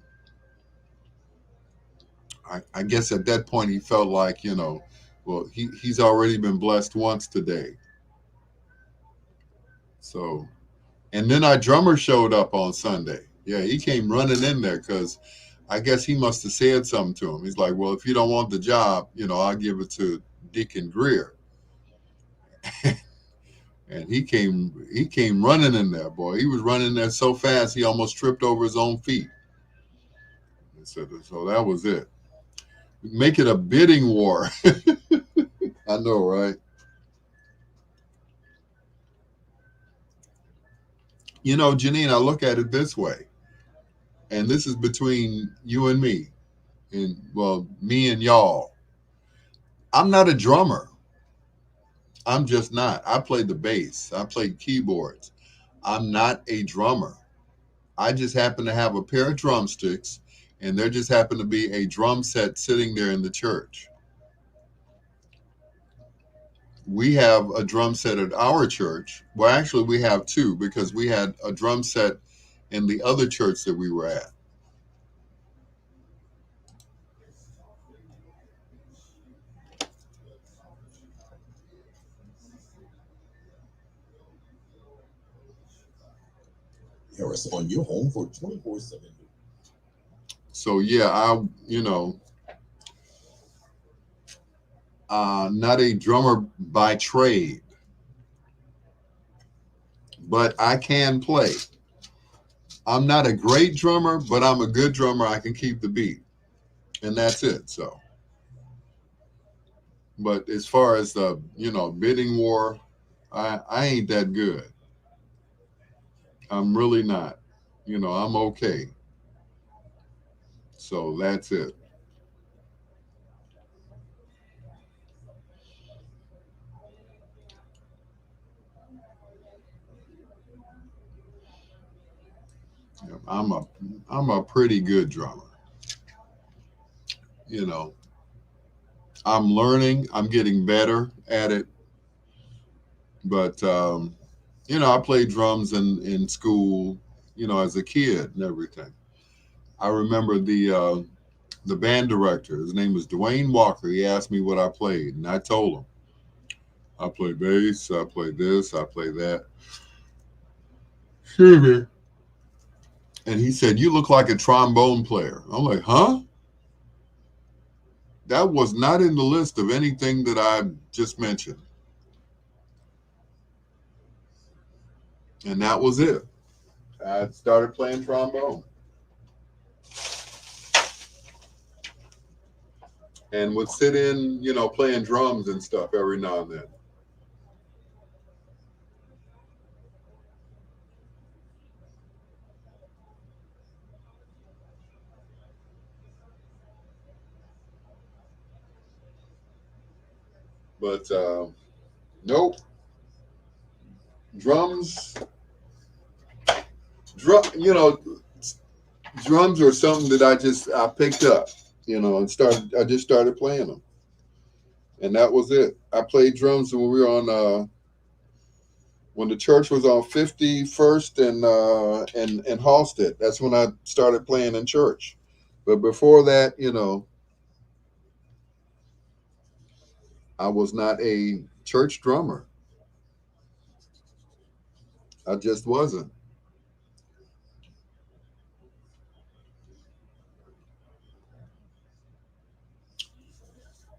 I guess at that point he felt like, well, he's already been blessed once today. So, and then our drummer showed up on Sunday. Yeah, he came running in there because I guess he must have said something to him. He's like, well, if you don't want the job, I'll give it to Deacon Greer. And he came running in there, boy. He was running there so fast he almost tripped over his own feet. So that was it. Make it a bidding war. I know, right? Janine, I look at it this way, and this is between you and me, and well, me and y'all. I'm not a drummer. I'm just not. I played the bass. I played keyboards. I'm not a drummer. I just happen to have a pair of drumsticks, and there just happened to be a drum set sitting there in the church. We have a drum set at our church. Well, actually, we have 2 because we had a drum set in the other church that we were at. Harris on your home for 24/7. So yeah, not a drummer by trade, but I can play. I'm not a great drummer, but I'm a good drummer. I can keep the beat, and that's it. So, but as far as the bidding war, I ain't that good. I'm really not. I'm okay. So that's it. Yeah, I'm a pretty good drummer. You know, I'm learning. I'm getting better at it. But I played drums in school. As a kid and everything. I remember the band director. His name was Dwayne Walker. He asked me what I played, and I told him I play bass. I play this. I play that. Excuse me. And he said, "You look like a trombone player." I'm like, "Huh?" That was not in the list of anything that I just mentioned. And that was it. I started playing trombone and would sit in, playing drums and stuff every now and then. But nope, drums, drum, drums are something that I picked up, and I just started playing them, and that was it. I played drums when we were on when the church was on 51st and Halstead. That's when I started playing in church. But before that, I was not a church drummer. I just wasn't.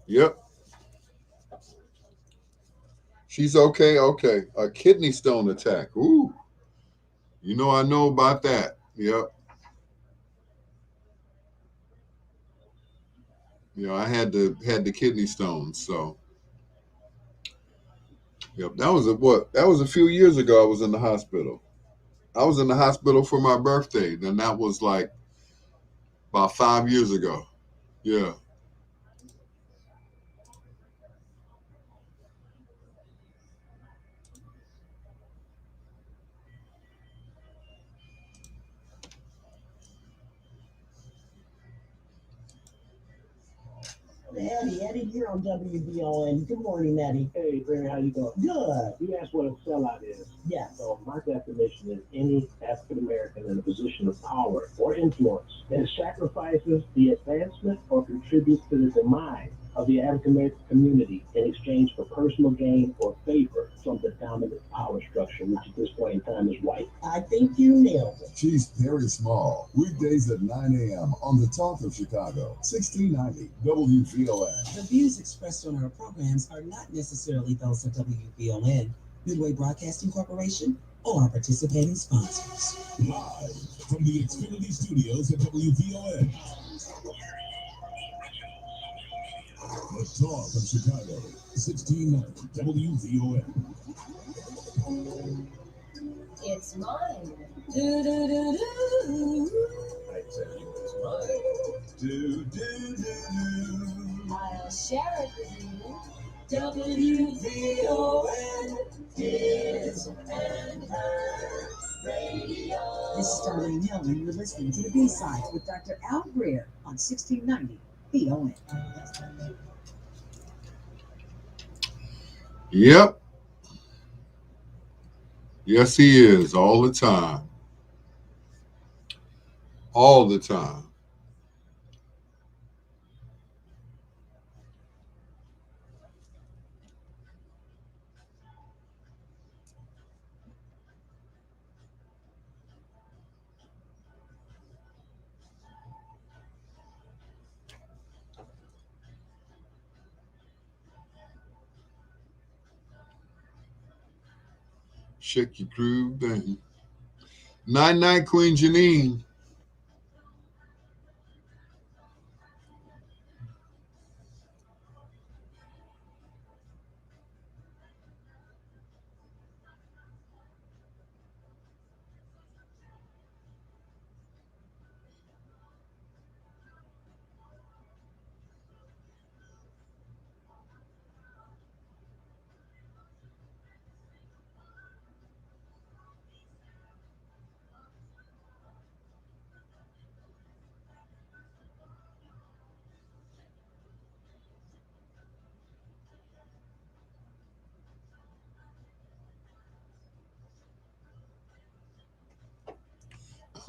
Yep. She's okay. Okay. A kidney stone attack. Ooh. I know about that. Yep. I had the kidney stones. So yep. That was a few years ago. I was in the hospital. I was in the hospital for my birthday. Then that was like about 5 years ago. Yeah. Eddie here on WBON. Good morning, Eddie. Hey, Barry, how you doing? Good. You asked what a sellout is. Yes. So my definition is any African American in a position of power or influence that sacrifices the advancement or contributes to the demise of the African American community in exchange for personal gain or favor from the dominant power structure, which at this point in time is white. I think you nailed it. She's very small. Weekdays at 9 a.m. on the Talk of Chicago, 1690 WVON. The views expressed on our programs are not necessarily those of WVON, Midway Broadcasting Corporation, or our participating sponsors. Live from the Xfinity Studios at WVON. The Talk of Chicago, 1690 WVON. It's mine. Do, do, do, do. I tell you, it's mine. Do, do, do, do. I'll share it with you. WVON His and her radio. This is Darlene Hill, and you're listening to the B-Sides with Dr. Al Greer on 1690 VON. Yep. Yes, he is all the time. All the time. Shake your groove, bang. Night night, Queen Janine.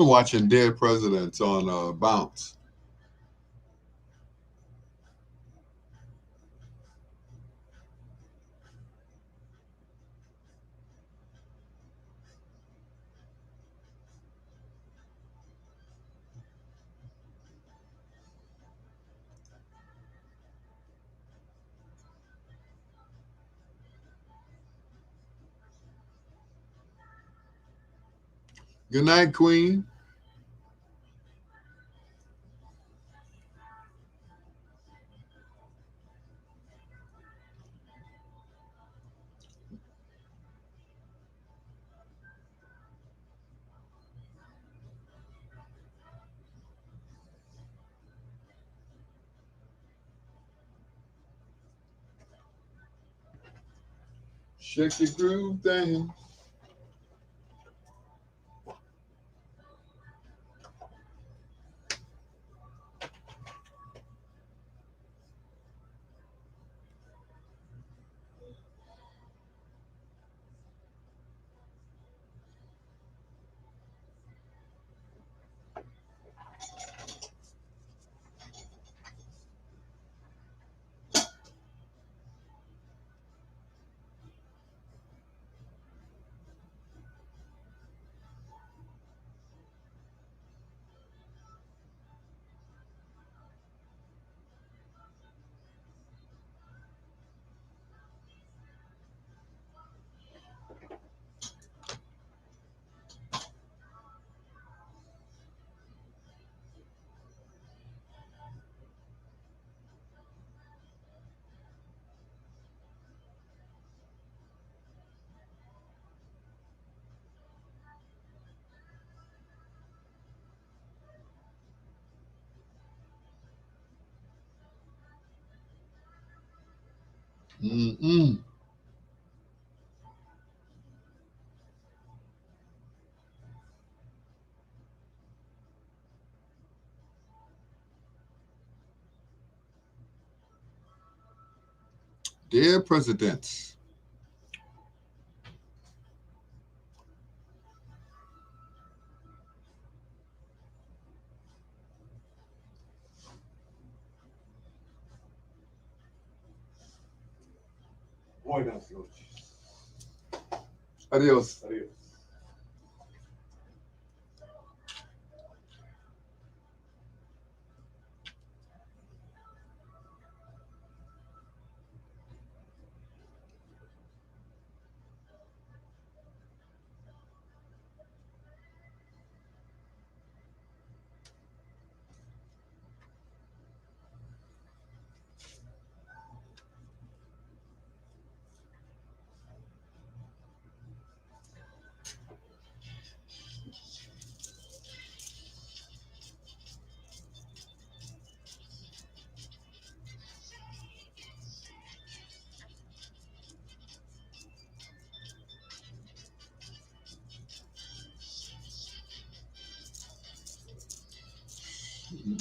watching dead presidents on Bounce. Good night, Queen. Shake your groove thing. Mm-mm. Dear presidents. Buenas noches. Adios. Adiós.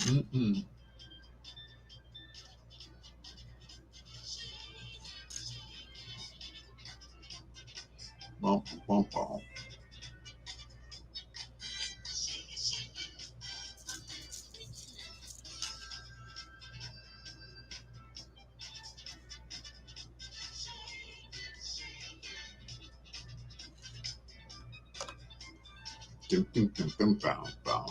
Mm-mm. Bum, bum, bum. Dum, dum, dum, dum, bum, bum.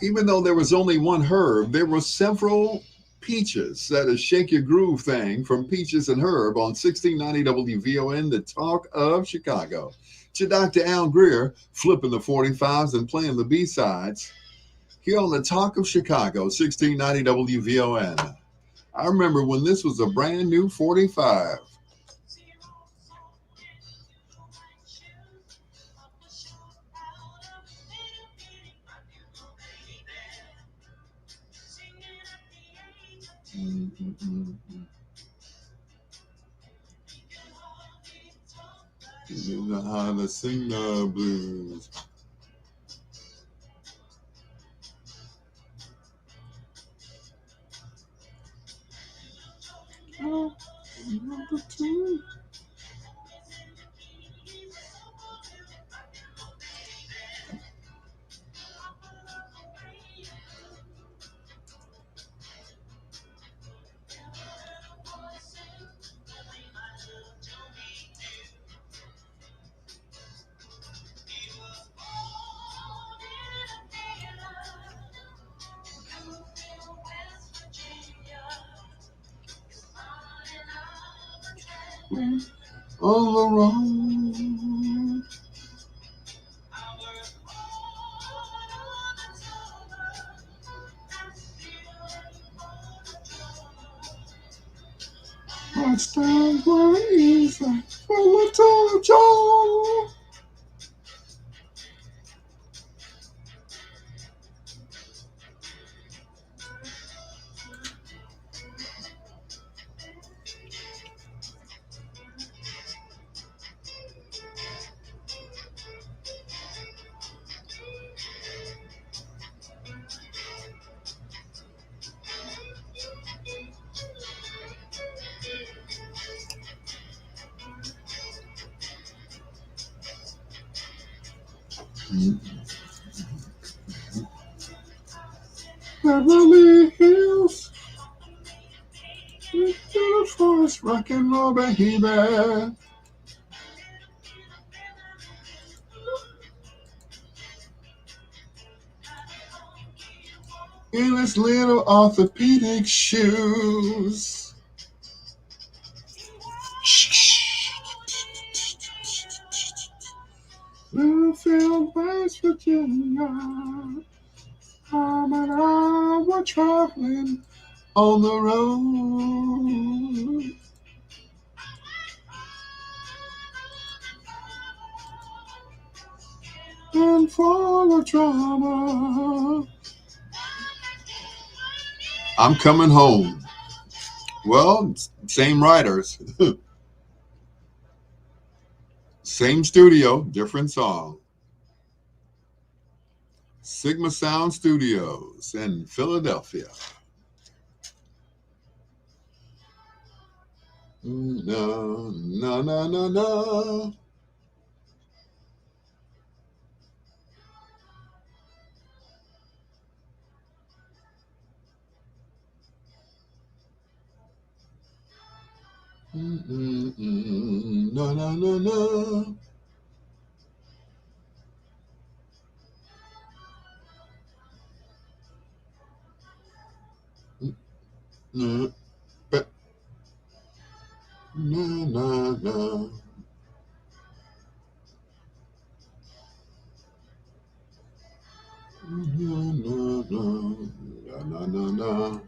Even though there was only one Herb, there were several Peaches. That is Shake Your Groove thing from Peaches and Herb on 1690 WVON, the talk of Chicago. To Dr. Al Greer, flipping the 45s and playing the B-sides. Here on the talk of Chicago, 1690 WVON. I remember when this was a brand new 45. Mm-mm-mm. You know how to sing the blues. Oh, number two. on the road. Watch down where he's like full of Joe. Beverly Hills, to the forest, rock and roll, baby. In his little orthopedic shoes. Bluefield, West Virginia. Mom and I were traveling on the road. And full of drama. I'm coming home. Well, same writers, same studio, different song. Sigma Sound Studios in Philadelphia. No, no, no, no, no. No, no, no, no. No, but no, no, no. No, no, no, no, no, no.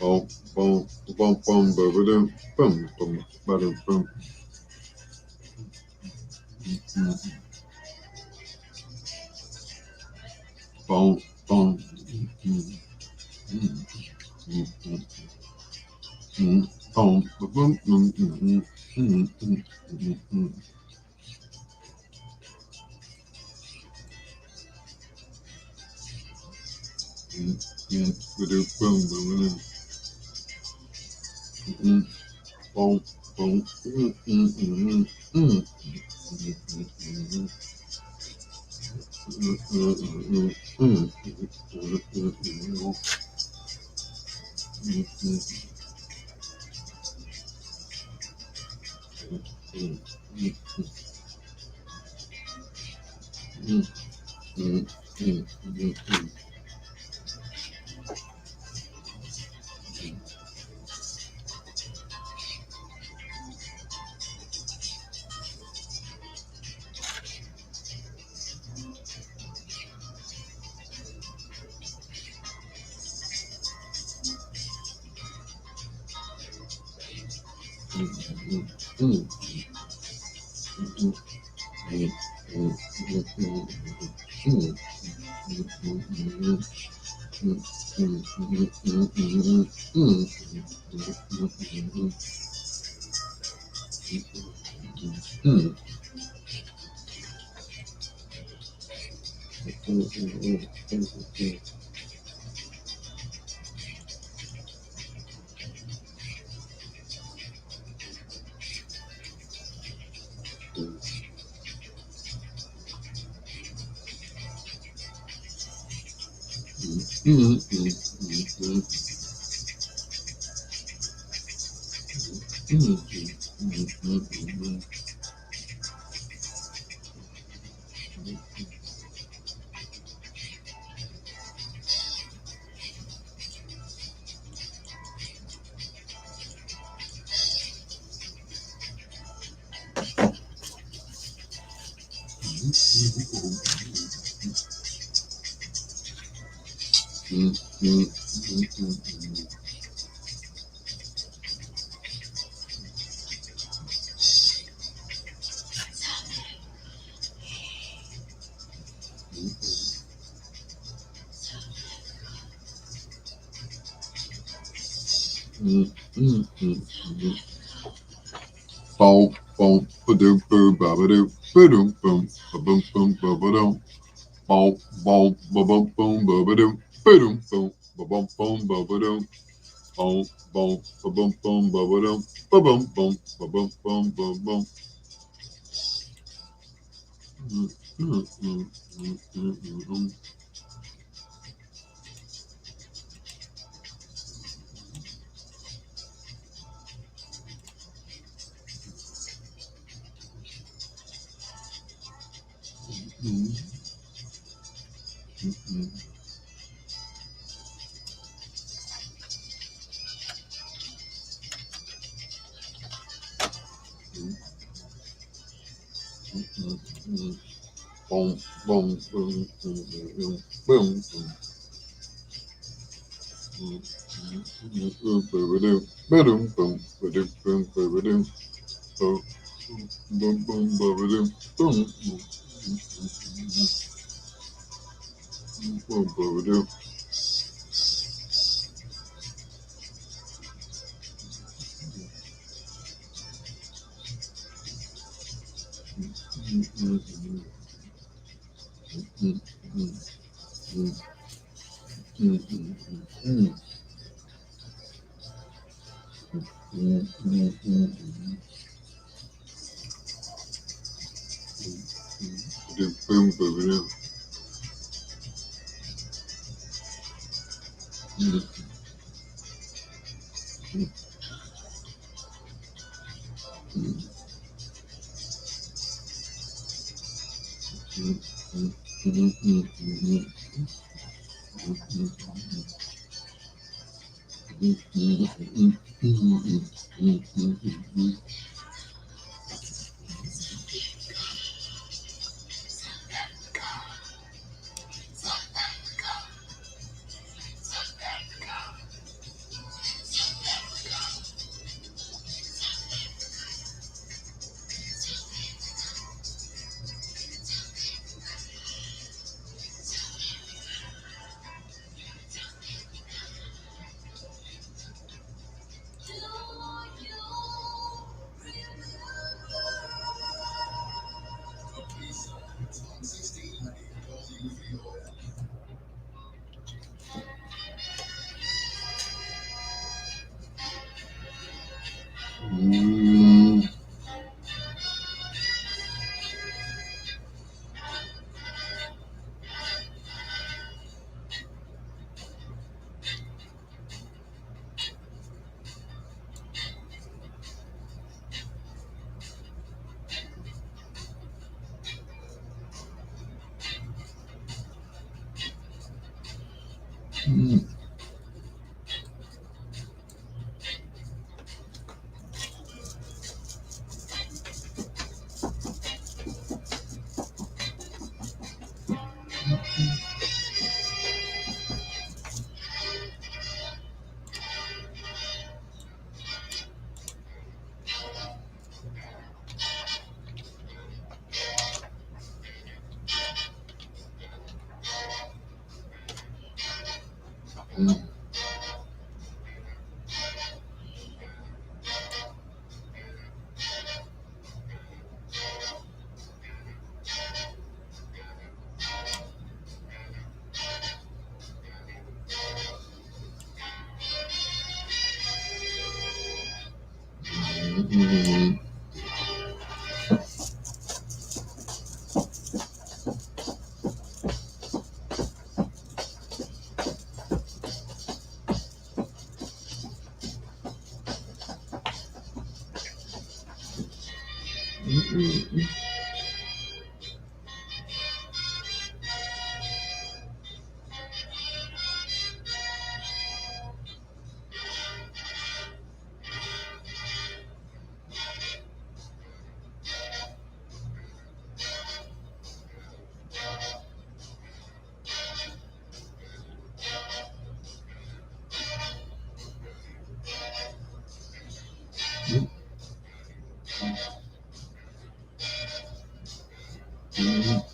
Well, boom, boom, boom, boom, boom, boom, boom, boom, boom. Boom, boom. Boom, boom, boom. Mm. Boom, boom, ba-doom, boom, ba-ba-doom, ba-doom, boom, ba-boom, boom, ba-ba-doom. Boom, boom, ba-boom, boom, ba-ba-doom, ba-doom, boom, ba-boom, boom, ba-ba-doom. Boom, boom, ba-boom, boom, ba-ba-doom, ba-boom, boom, ba-boom, boom, ba-boom. Boom, boom, boom, boom, boom, boom. Ba-doom, boom, ba-doom, boom, ba-ba-doom. Boom, boom, boom, ba-ba-doom, boom, boom, ba-ba-doom. Boom, ba-ba-doom. Mm-mm. Mm-mm. Mm-mm.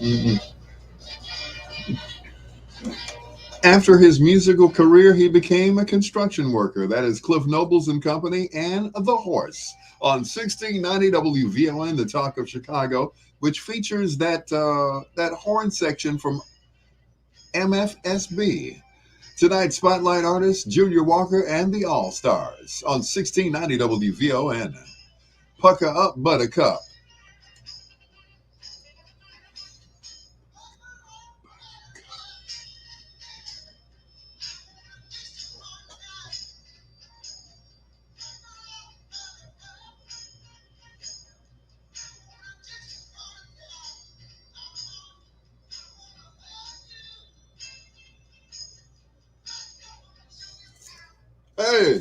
Mm-mm. After his musical career, he became a construction worker. That is Cliff Nobles and Company and The Horse on 1690 WVON, the Talk of Chicago, which features that horn section from MFSB. Tonight's spotlight artists, Junior Walker and the All Stars on 1690 WVON. Pucker up, Buttercup. Hey,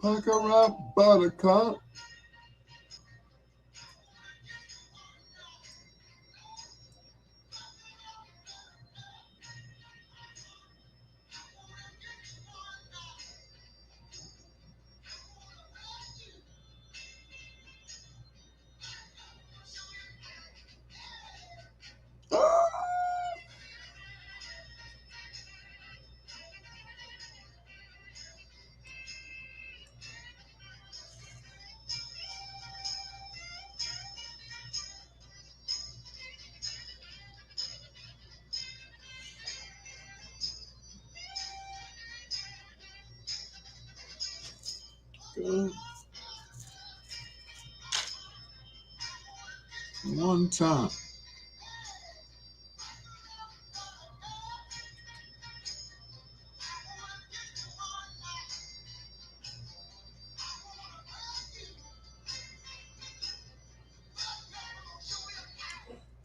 pucker up, Buttercup. Good. One time.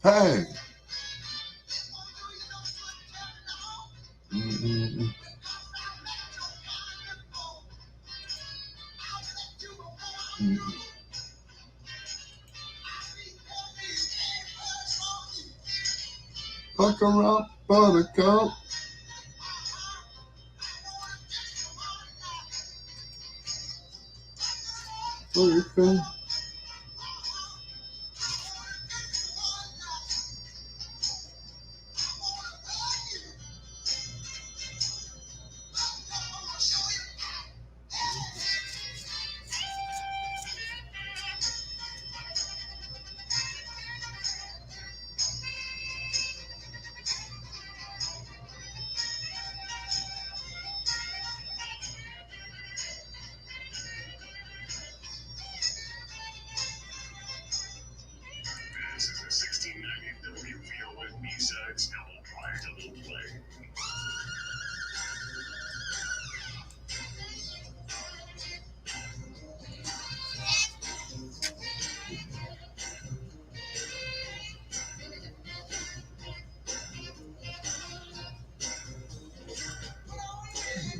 Hey. Mm-mm-mm. Mm-mm. Pucker up, Buttercup. Buttercup. This is a 1690 WVON B-Sides double try double play.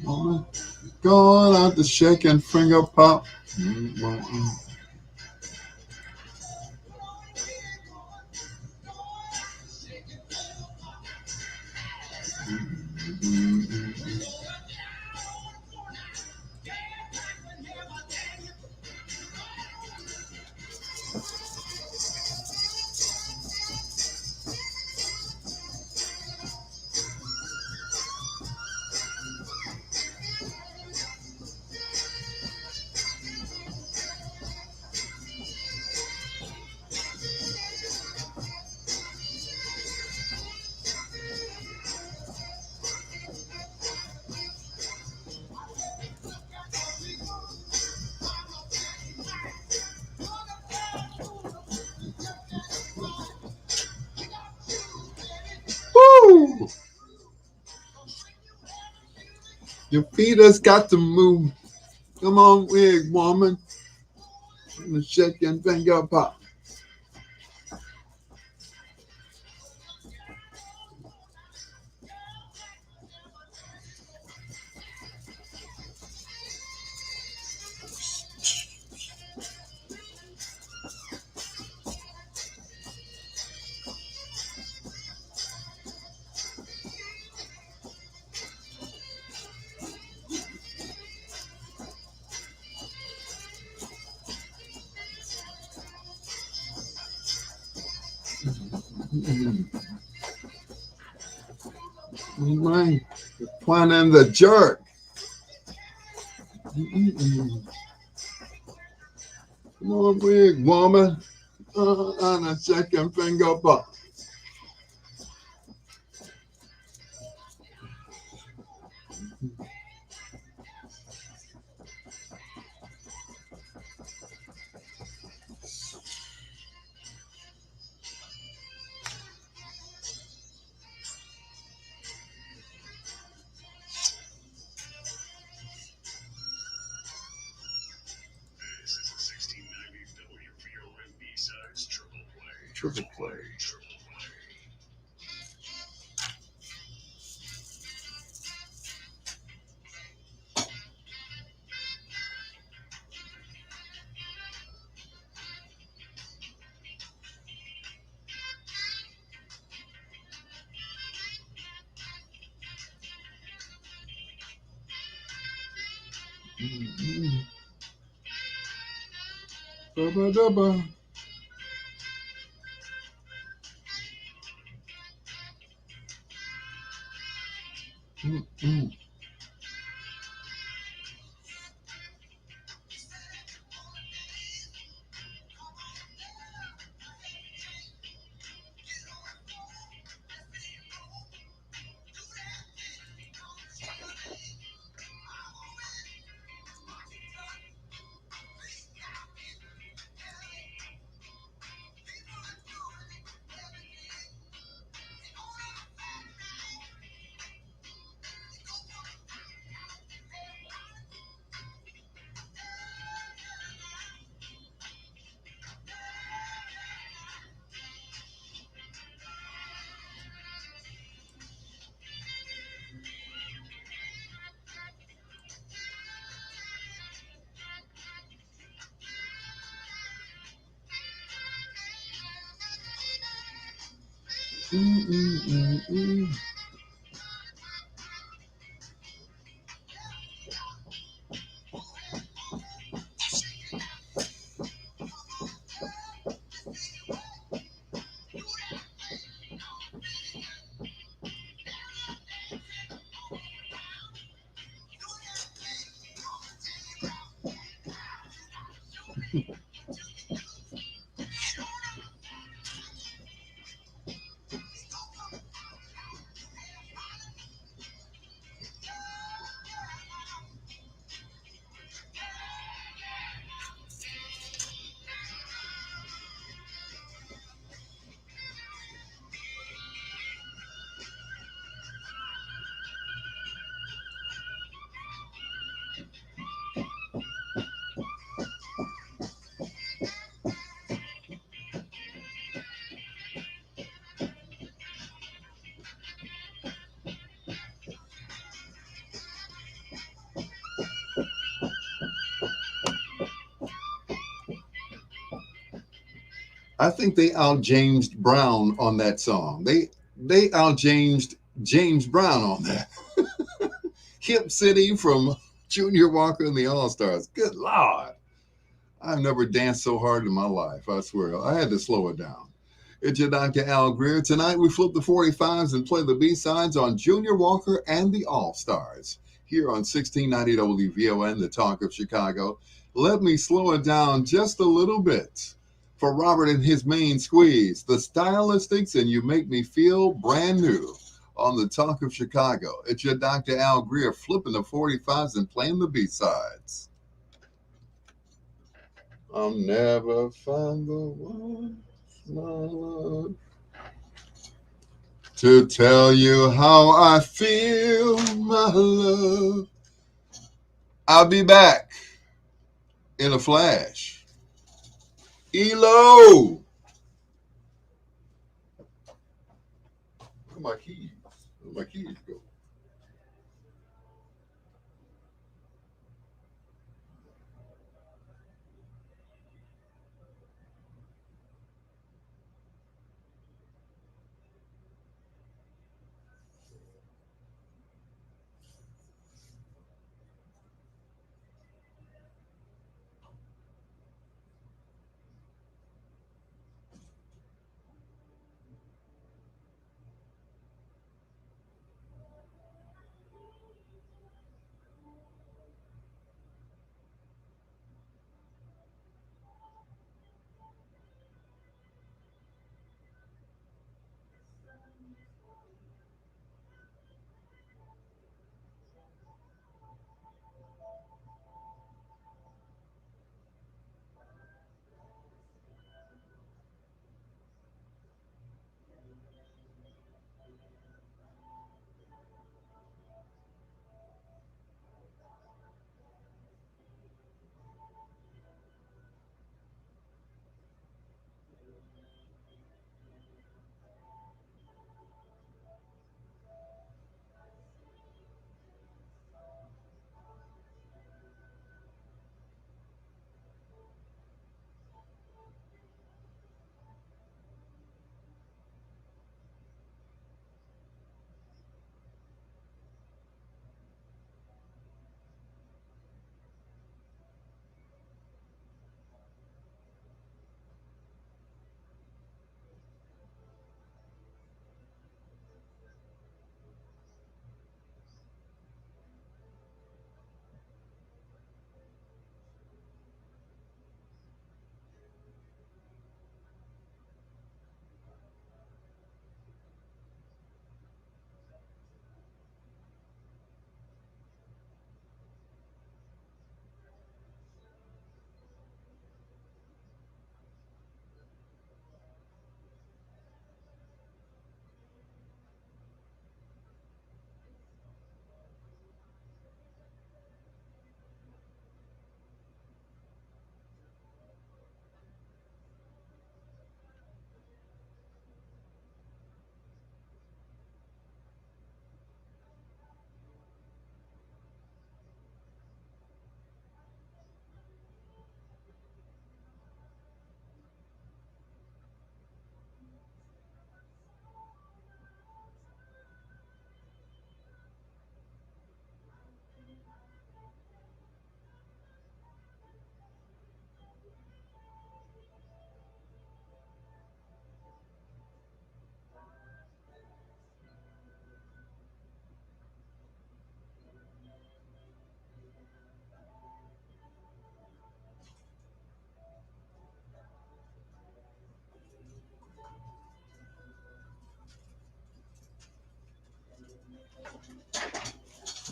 Mama, going out the shaking finger pop. Mm-mm-mm. Mm-mm-mm. Your feet has got to move. Come on, wig woman. Shake your finger pop. Right. Planning the jerk. Come on, big woman. On a second finger pop. Triple play. Dubba. I think they out James Brown on that song. They out James Brown on that. Hip City from Junior Walker and the All Stars. Good Lord. I've never danced so hard in my life. I swear. I had to slow it down. It's your Dr. Al Greer. Tonight we flip the 45s and play the B-sides on Junior Walker and the All Stars. Here on 1690 WVON, the Talk of Chicago. Let me slow it down just a little bit. For Robert and his main squeeze, the stylistics and you make me feel brand new on the Talk of Chicago. It's your Dr. Al Greer flipping the 45s and playing the B-sides. I'll never find the one, my love, to tell you how I feel, my love. I'll be back in a flash. ELO! Where my keys? Where my keys go?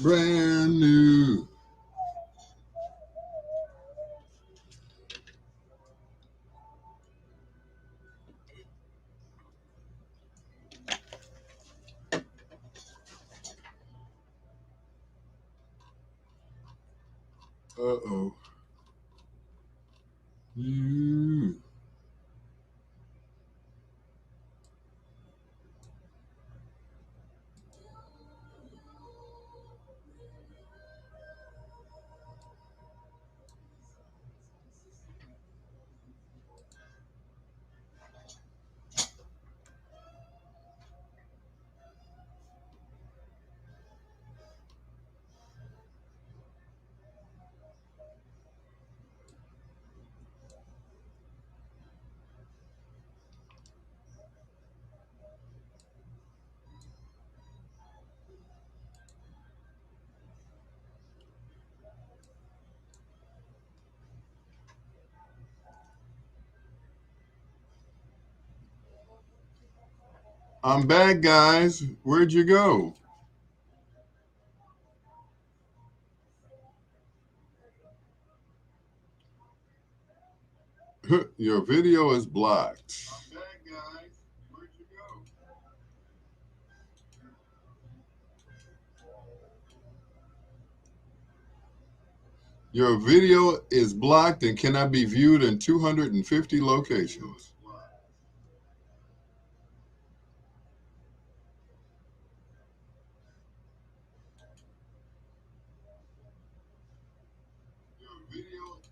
Brand new. Uh-oh. You. I'm back, guys. Where'd you go? Your video is blocked. I'm back, guys. Where'd you go? Your video is blocked and cannot be viewed in 250 locations.